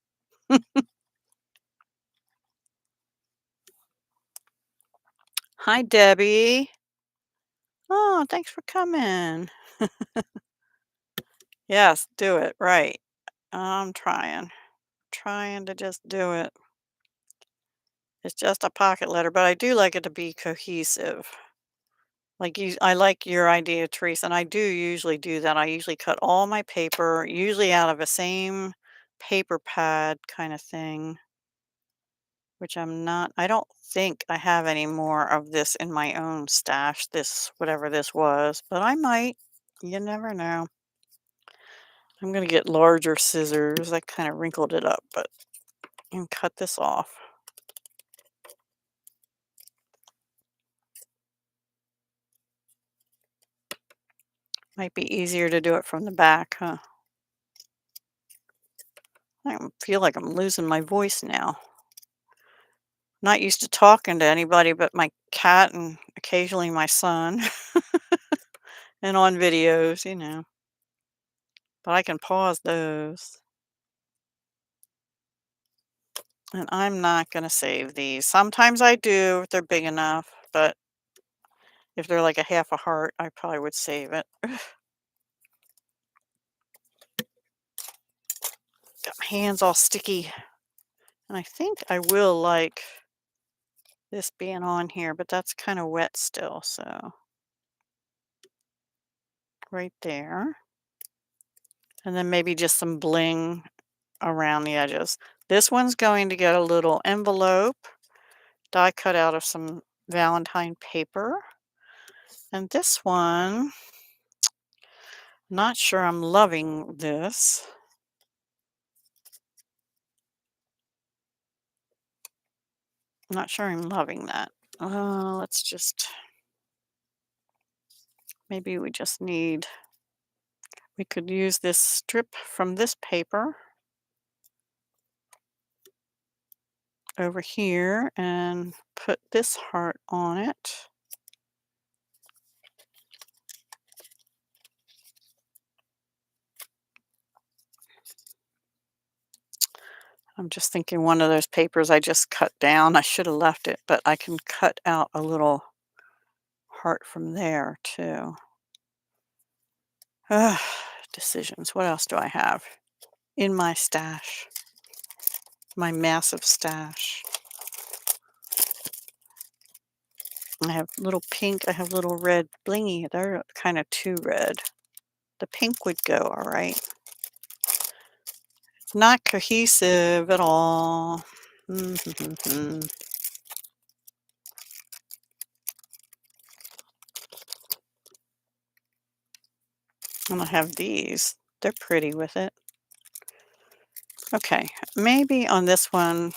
Hi, Debbie. Oh, thanks for coming. Yes, do it. Right. I'm trying to just do it. It's just a pocket letter, but I do like it to be cohesive. Like I like your idea, Teresa, and I do usually do that. I usually cut all my paper, usually out of a same paper pad kind of thing, which I don't think I have any more of this in my own stash, this, whatever this was, but I might. You never know. I'm gonna get larger scissors. I kind of wrinkled it up, but and cut this off. Might be easier to do it from the back, huh? Feel like I'm losing my voice now. Not used to talking to anybody but my cat and occasionally my son and on videos, you know. But I can pause those. And I'm not going to save these. Sometimes I do if they're big enough, but if they're like a half a heart, I probably would save it. Got my hands all sticky. And I think I will like this being on here, but that's kind of wet still. So right there. And then maybe just some bling around the edges. This one's going to get a little envelope die cut out of some Valentine paper. And this one, not sure I'm loving this. Not sure I'm loving that. Let's just, maybe we just need, we could use this strip from this paper over here and put this heart on it. I'm just thinking one of those papers I just cut down. I should have left it, but I can cut out a little heart from there too. Ugh, decisions. What else do I have in my stash? My massive stash. I have little pink, I have little red blingy. They're kind of too red. The pink would go all right. It's not cohesive at all. And I have these. They're pretty with it. Okay, maybe on this one,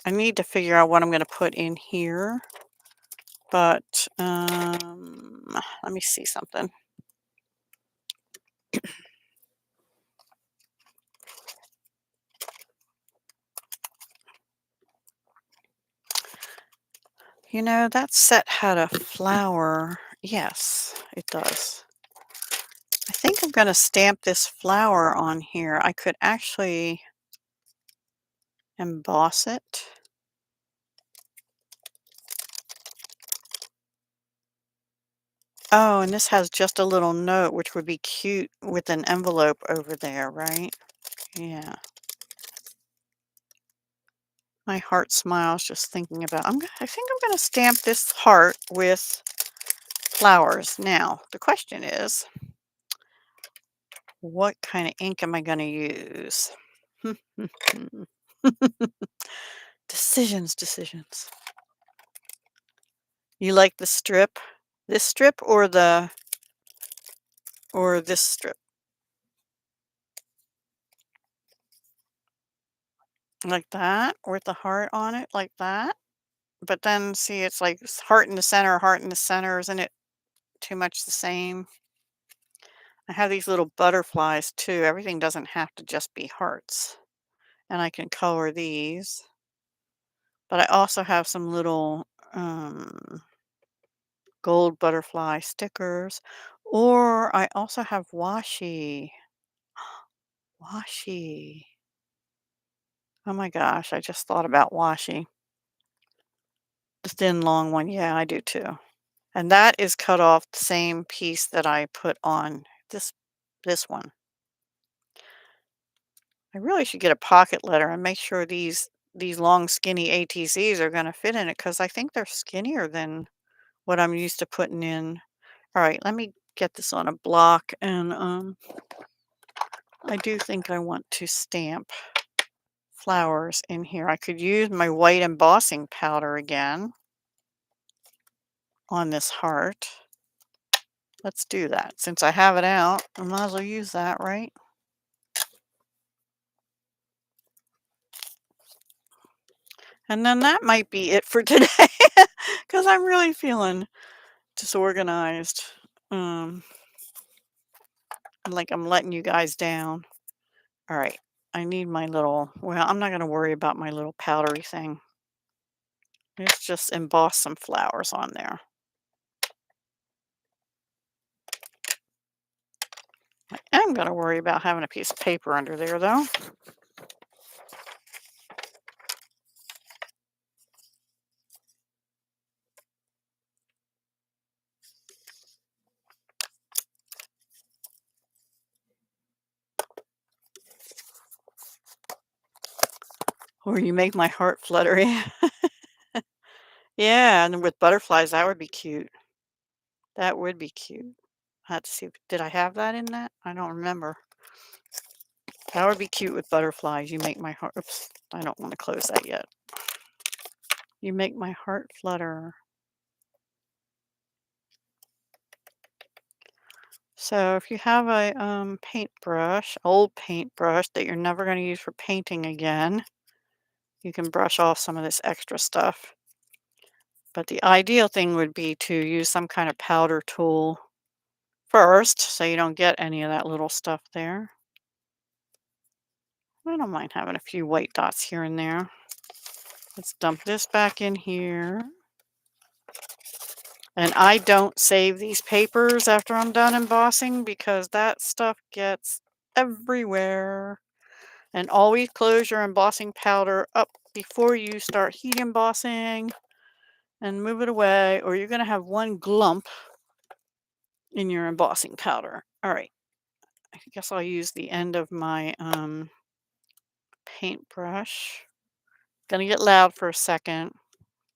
I need to figure out what I'm going to put in here. But let me see something. You know, that set had a flower. Yes, it does. I think I'm going to stamp this flower on here. I could actually emboss it. Oh, and this has just a little note, which would be cute with an envelope over there, right? Yeah. My heart smiles just thinking about. I think I'm going to stamp this heart with flowers. Now, the question is, what kind of ink am I going to use? Decisions, decisions. You like the strip? This strip or this strip? Like that with the heart on it like that? But then see it's like heart in the center, heart in the center. Isn't it too much the same? I have these little butterflies too. Everything doesn't have to just be hearts. And I can color these. But I also have some little gold butterfly stickers. Or I also have washi. Washi. Oh my gosh, I just thought about washi. The thin long one. Yeah, I do too. And that is cut off the same piece that I put on this one. I really should get a pocket letter and make sure these long skinny ATCs are going to fit in it because I think they're skinnier than what I'm used to putting in. All right, let me get this on a block and I do think I want to stamp flowers in here. I could use my white embossing powder again on this heart. Let's do that. Since I have it out, I might as well use that, right? And then that might be it for today because I'm really feeling disorganized. Um, like I'm letting you guys down. All right. I need my little, well, I'm not going to worry about my little powdery thing. Let's just emboss some flowers on there. I am going to worry about having a piece of paper under there, though. Or you make my heart fluttery. Yeah, and with butterflies, that would be cute. That would be cute. I have to see. Did I have that in that? I don't remember. That would be cute with butterflies. You make my heart. Oops, I don't want to close that yet. You make my heart flutter. So if you have a paintbrush, old paintbrush that you're never going to use for painting again, you can brush off some of this extra stuff. But the ideal thing would be to use some kind of powder tool first so you don't get any of that little stuff there. I don't mind having a few white dots here and there. Let's dump this back in here. And I don't save these papers after I'm done embossing because that stuff gets everywhere. And always close your embossing powder up before you start heat embossing and move it away, or you're going to have one glump in your embossing powder. All right. I guess I'll use the end of my paintbrush. Gonna get loud for a second.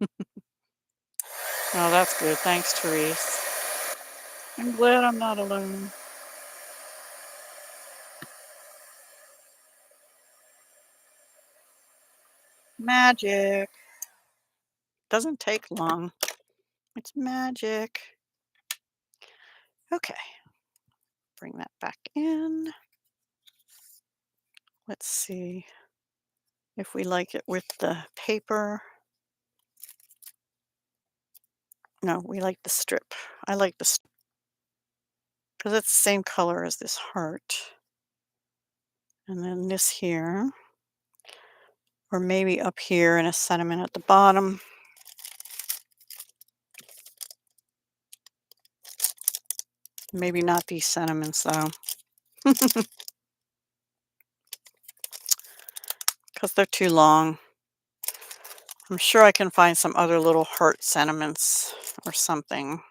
Oh, that's good. Thanks, Therese. I'm glad I'm not alone. Magic. Doesn't take long. It's magic. Okay. Bring that back in. Let's see if we like it with the paper. No, we like the strip. I like the strip because it's the same color as this heart. And then this here, or maybe up here in a sentiment at the bottom. Maybe not these sentiments though, because they're too long. I'm sure I can find some other little heart sentiments or something.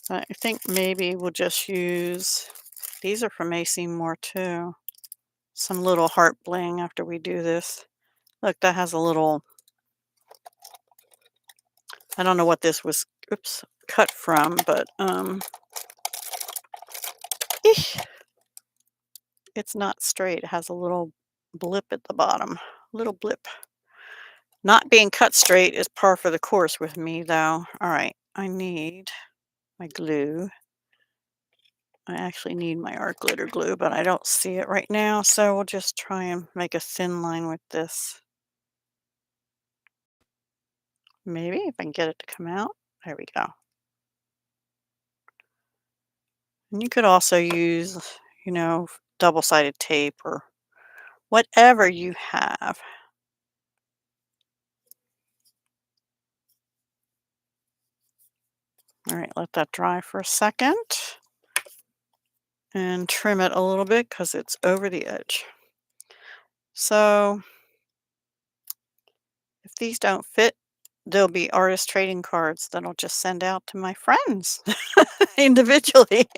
I think maybe we'll just use, these are from AC Moore too. Some little heart bling after we do this. Look, that has a little, I don't know what this was, oops, cut from, but eesh, it's not straight. It has a little blip at the bottom, little blip. Not being cut straight is par for the course with me though. All right, I need my glue. I actually need my art glitter glue, but I don't see it right now, so we'll just try and make a thin line with this. Maybe if I can get it to come out. There we go. And you could also use, double-sided tape or whatever you have. All right, let that dry for a second and trim it a little bit because it's over the edge. So if these don't fit, there'll be artist trading cards that I'll just send out to my friends individually.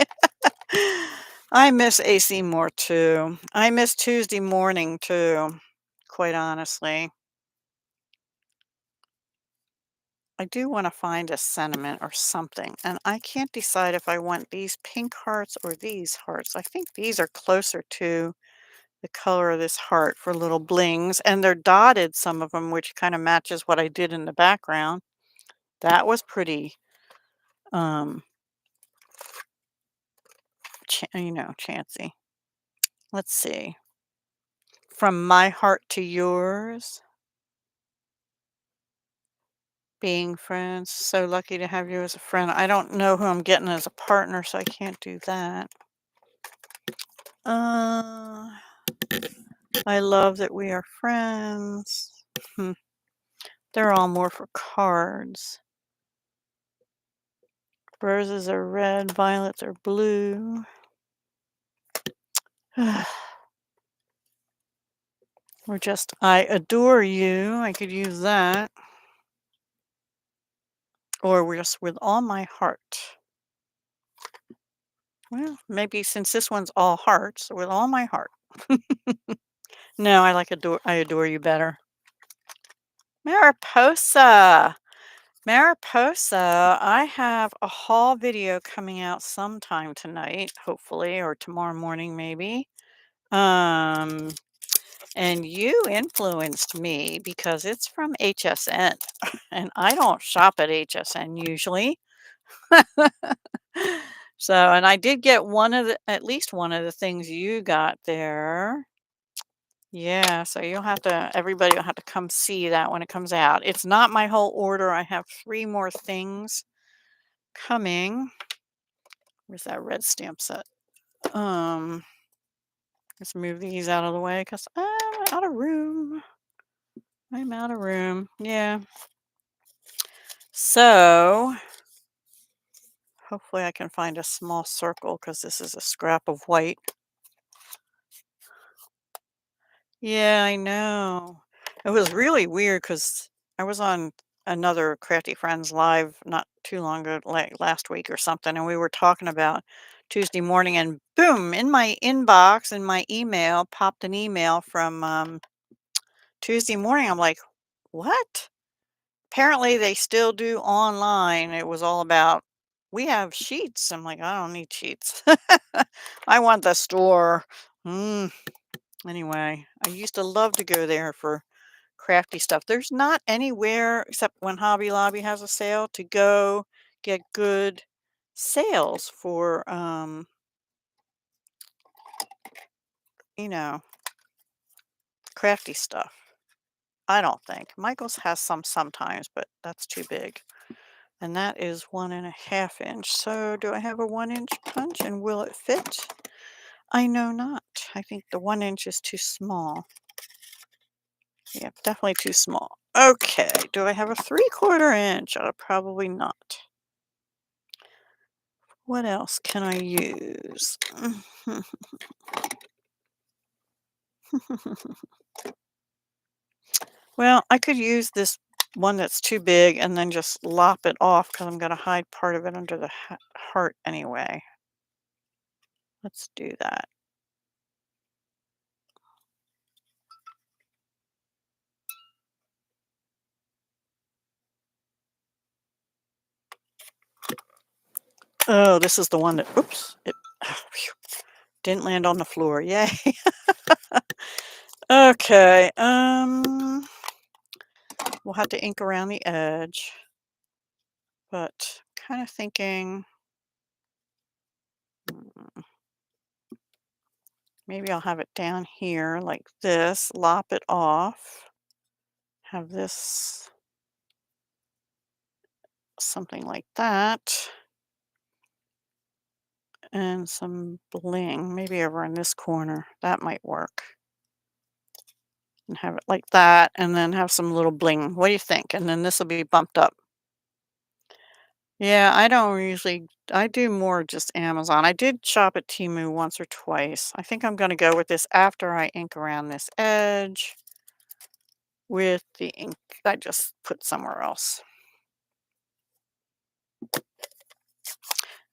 I miss AC Moore too. I miss Tuesday morning too, quite honestly. I do want to find a sentiment or something, and I can't decide if I want these pink hearts or these hearts. I think these are closer to the color of this heart for little blings, and they're dotted, some of them, which kind of matches what I did in the background. That was pretty, um, chancy. Let's see. From my heart to yours, being friends. So lucky to have you as a friend. I don't know who I'm getting as a partner, so I can't do that. Uh, I love that we are friends. Hmm. They're all more for cards. Roses are red, violets are blue. Or just, I adore you. I could use that. Or we're just with all my heart. Well, maybe since this one's all hearts, with all my heart. No, I adore you better. Mariposa. Mariposa, I have a haul video coming out sometime tonight, hopefully, or tomorrow morning maybe. Um, and you influenced me because it's from HSN, and I don't shop at HSN usually. So, and I did get at least one of the things you got there. Yeah, so everybody will have to come see that when it comes out. It's not my whole order. I have 3 more things coming. Where's that red stamp set? Um, let's move these out of the way because I'm out of room. I'm out of room. Yeah. So hopefully I can find a small circle because this is a scrap of white. Yeah, I know. It was really weird because I was on another Crafty Friends live not too long ago, like last week or something, and we were talking about Tuesday morning, and boom, in my inbox, in my email, popped an email from Tuesday morning. I'm like, what? Apparently, they still do online. It was all about, we have sheets. I'm like, I don't need sheets. I want the store. Mm. Anyway, I used to love to go there for crafty stuff. There's not anywhere except when Hobby Lobby has a sale to go get good sales for, you know, crafty stuff. I don't think. Michael's has some sometimes, but that's too big. And that is 1.5 inch. So do I have a 1-inch punch and will it fit? I know not. I think the 1 inch is too small. Yeah, definitely too small. Okay, do I have a 3/4 inch? Probably not. What else can I use? Well, I could use this one that's too big and then just lop it off because I'm going to hide part of it under the heart anyway. Let's do that. Oh, this is the one that, oops, it didn't land on the floor. Yay. Okay, we'll have to ink around the edge, but kind of thinking maybe I'll have it down here like this, lop it off, have this something like that, and some bling, maybe over in this corner. That might work. And have it like that, and then have some little bling. What do you think? And then this will be bumped up. Yeah, I do more just Amazon. I did shop at Temu once or twice. I think I'm going to go with this after I ink around this edge with the ink I just put somewhere else.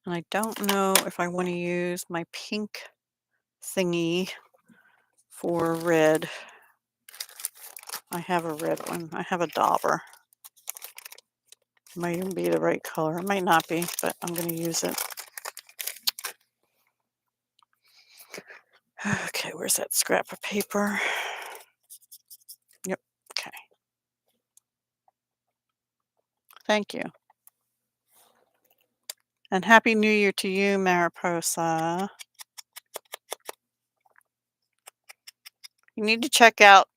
And I don't know if I want to use my pink thingy for red. I have a red one. I have a dauber. Might even be the right color. It might not be, but I'm going to use it. Okay, where's that scrap of paper? Yep, okay. Thank you. And Happy New Year to you, Mariposa. You need to check out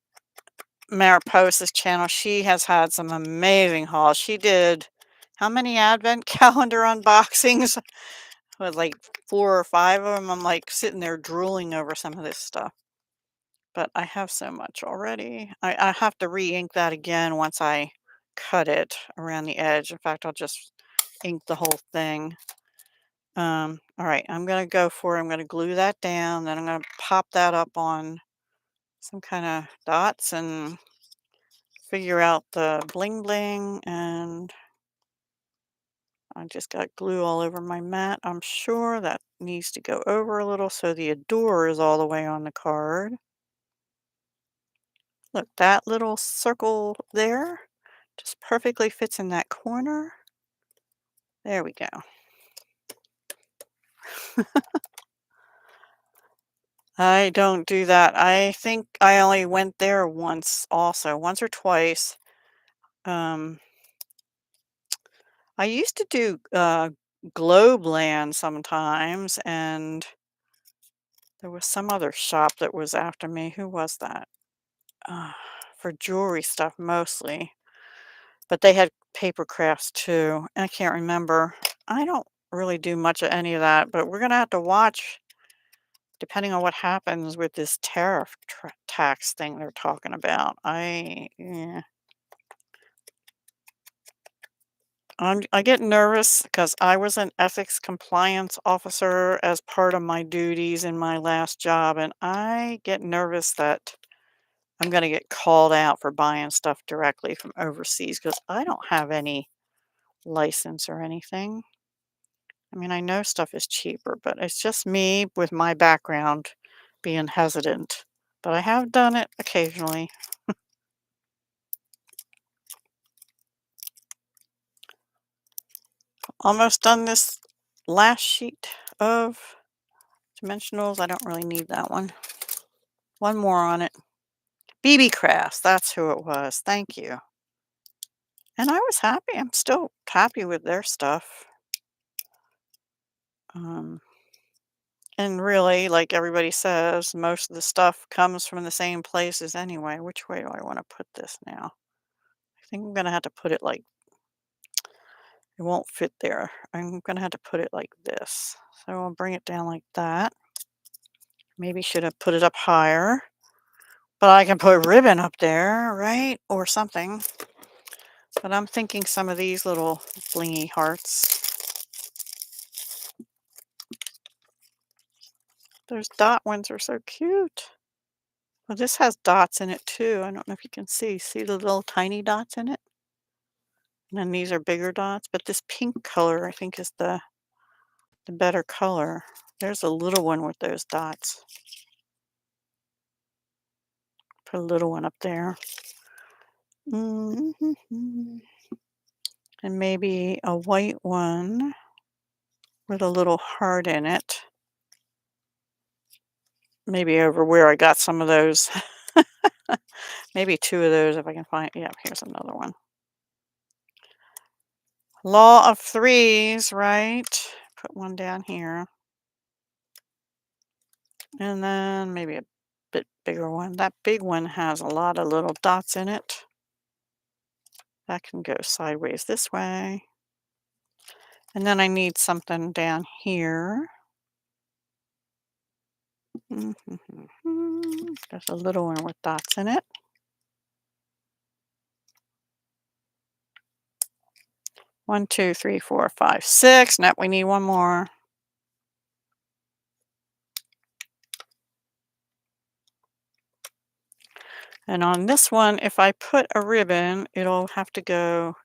Mariposa's channel. She has had some amazing hauls. She did how many advent calendar unboxings? With like 4 or 5 of them. I'm like sitting there drooling over some of this stuff. But I have so much already. I have to re-ink that again once I cut it around the edge. In fact, I'll just ink the whole thing. All right, I'm gonna go for it. I'm gonna glue that down, then I'm gonna pop that up on some kind of dots and figure out the bling bling. And I just got glue all over my mat. I'm sure that needs to go over a little so the adore is all the way on the card. Look, that little circle there just perfectly fits in that corner. There we go. I don't do that. I think I only went there once also, once or twice. Um, I used to do Globeland sometimes, and there was some other shop that was after me. Who was that? Uh, for jewelry stuff mostly. But they had paper crafts too. I can't remember. I don't really do much of any of that, but we're gonna have to watch depending on what happens with this tariff tax thing they're talking about. I get nervous because I was an ethics compliance officer as part of my duties in my last job, and I get nervous that I'm going to get called out for buying stuff directly from overseas because I don't have any license or anything. I mean, I know stuff is cheaper, but it's just me with my background being hesitant. But I have done it occasionally. Almost done this last sheet of dimensionals. I don't really need that one. One more on it. BB Crafts, that's who it was. Thank you. And I was happy. I'm still happy with their stuff. Um, and really, like everybody says, most of the stuff comes from the same places anyway. Which way do I want to put this now? I think I'm going to have to put it like, it won't fit there. I'm going to have to put it like this. So I'll bring it down like that. Maybe should have put it up higher. But I can put ribbon up there, right? Or something. But I'm thinking some of these little blingy hearts. Those dot ones are so cute. Well, this has dots in it too. I don't know if you can see. See the little tiny dots in it? And then these are bigger dots. But this pink color, I think, is the better color. There's a little one with those dots. Put a little one up there. And maybe a white one with a little heart in it. Maybe over where I got some of those. Maybe 2 of those if I can find. Yeah, here's another one. Law of threes, right? Put one down here. And then maybe a bit bigger one. That big one has a lot of little dots in it. That can go sideways this way. And then I need something down here. There's a little one with dots in it. One, two, three, four, five, six. Nope, we need one more. And on this one, if I put a ribbon, it'll have to go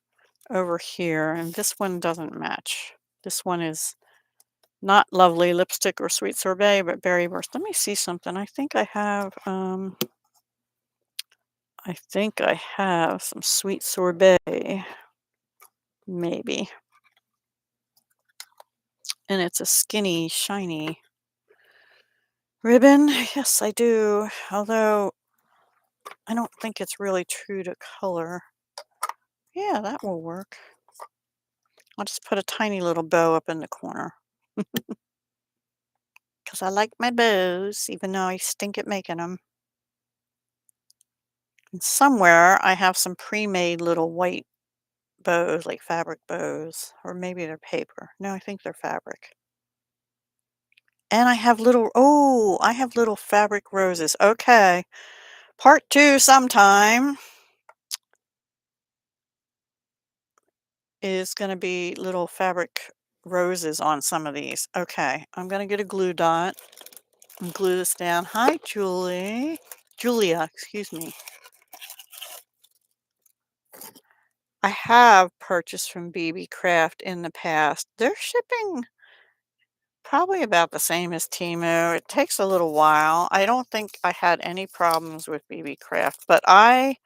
over here. And this one doesn't match. This one is not lovely lipstick or sweet sorbet, but berry burst. Let me see something. I think I have some sweet sorbet. Maybe. And it's a skinny, shiny ribbon. Yes, I do. Although I don't think it's really true to color. Yeah, that will work. I'll just put a tiny little bow up in the corner. Because I like my bows, even though I stink at making them. And somewhere I have some pre-made little white bows, like fabric bows, or maybe they're paper. No, I think they're fabric. And I have I have little fabric roses. Okay. Part 2 sometime is gonna be little fabric roses on some of these. Okay, I'm gonna get a glue dot and glue this down. Hi, Julie. Julia, excuse me. I have purchased from BB Craft in the past. They're shipping probably about the same as Temu. It takes a little while. I don't think I had any problems with BB Craft, but I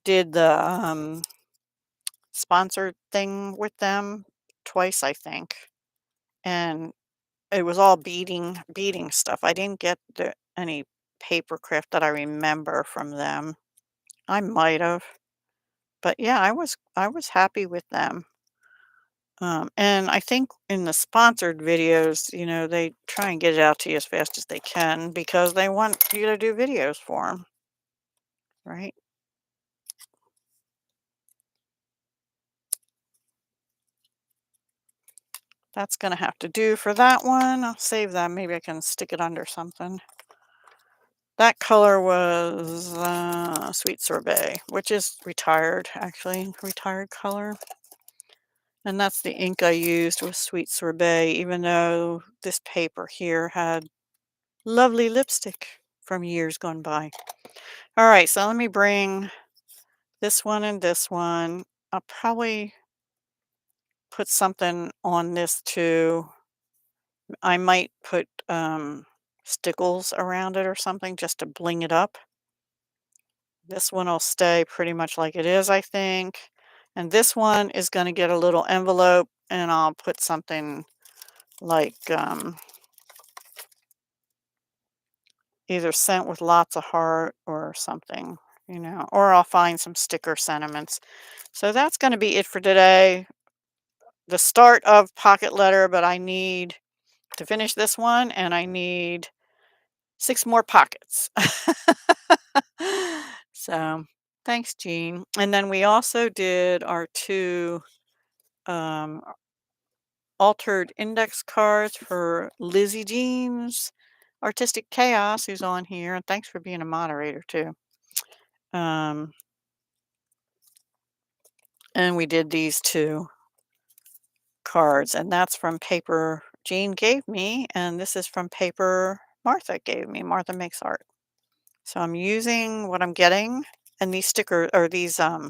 did the sponsored thing with them twice, I think. And it was all beading stuff. I didn't get any paper craft that I remember from them. I might have, but yeah, I was happy with them. And I think in the sponsored videos, they try and get it out to you as fast as they can because they want you to do videos for them, right? That's gonna have to do for that one. I'll save that. Maybe I can stick it under something. That color was Sweet Sorbet, which is retired, actually, retired color. And that's the ink I used with Sweet Sorbet, even though this paper here had lovely lipstick from years gone by. All right, so let me bring this one and this one. I'll probably put something on this too. I might put stickles around it or something just to bling it up. This one will stay pretty much like it is, I think. And this one is going to get a little envelope, and I'll put something like either sent with lots of heart or something, or I'll find some sticker sentiments. So that's going to be it for today. The start of Pocket Letter, but I need to finish this one, and I need 6 more pockets. So, thanks, Jean. And then we also did our 2 um, altered index cards for Lizzie Jean's Artistic Chaos, who's on here, and thanks for being a moderator too. Um, and we did these 2 cards, and that's from paper Jean gave me, and this is from paper Martha gave me. Martha Makes Art. So I'm using what I'm getting, and these stickers or these die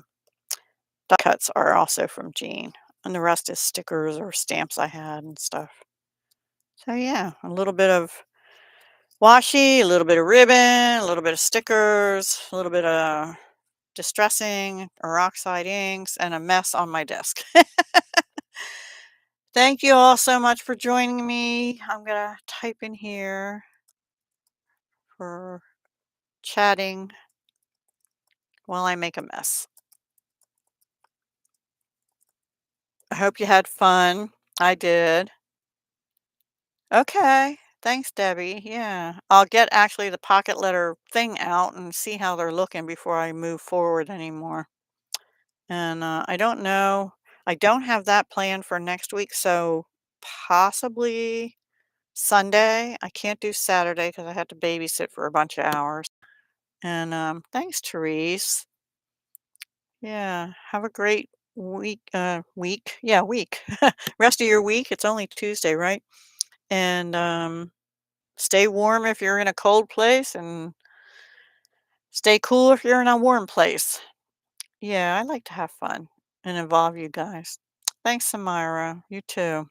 cuts are also from Jean, and the rest is stickers or stamps I had and stuff. So yeah, a little bit of washi, a little bit of ribbon, a little bit of stickers, a little bit of distressing or oxide inks, and a mess on my desk. Thank you all so much for joining me. I'm going to type in here for chatting while I make a mess. I hope you had fun. I did. Okay. Thanks, Debbie. Yeah. I'll get actually the pocket letter thing out and see how they're looking before I move forward anymore. And I don't know. I don't have that planned for next week, so possibly Sunday. I can't do Saturday because I have to babysit for a bunch of hours. And thanks, Therese. Yeah. Have a great week. Yeah, week. Rest of your week. It's only Tuesday, right? And stay warm if you're in a cold place, and stay cool if you're in a warm place. Yeah, I like to have fun and involve you guys. Thanks, Samira. You too.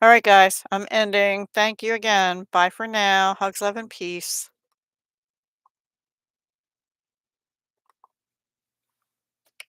All right, guys, I'm ending. Thank you again. Bye for now. Hugs, love, and peace.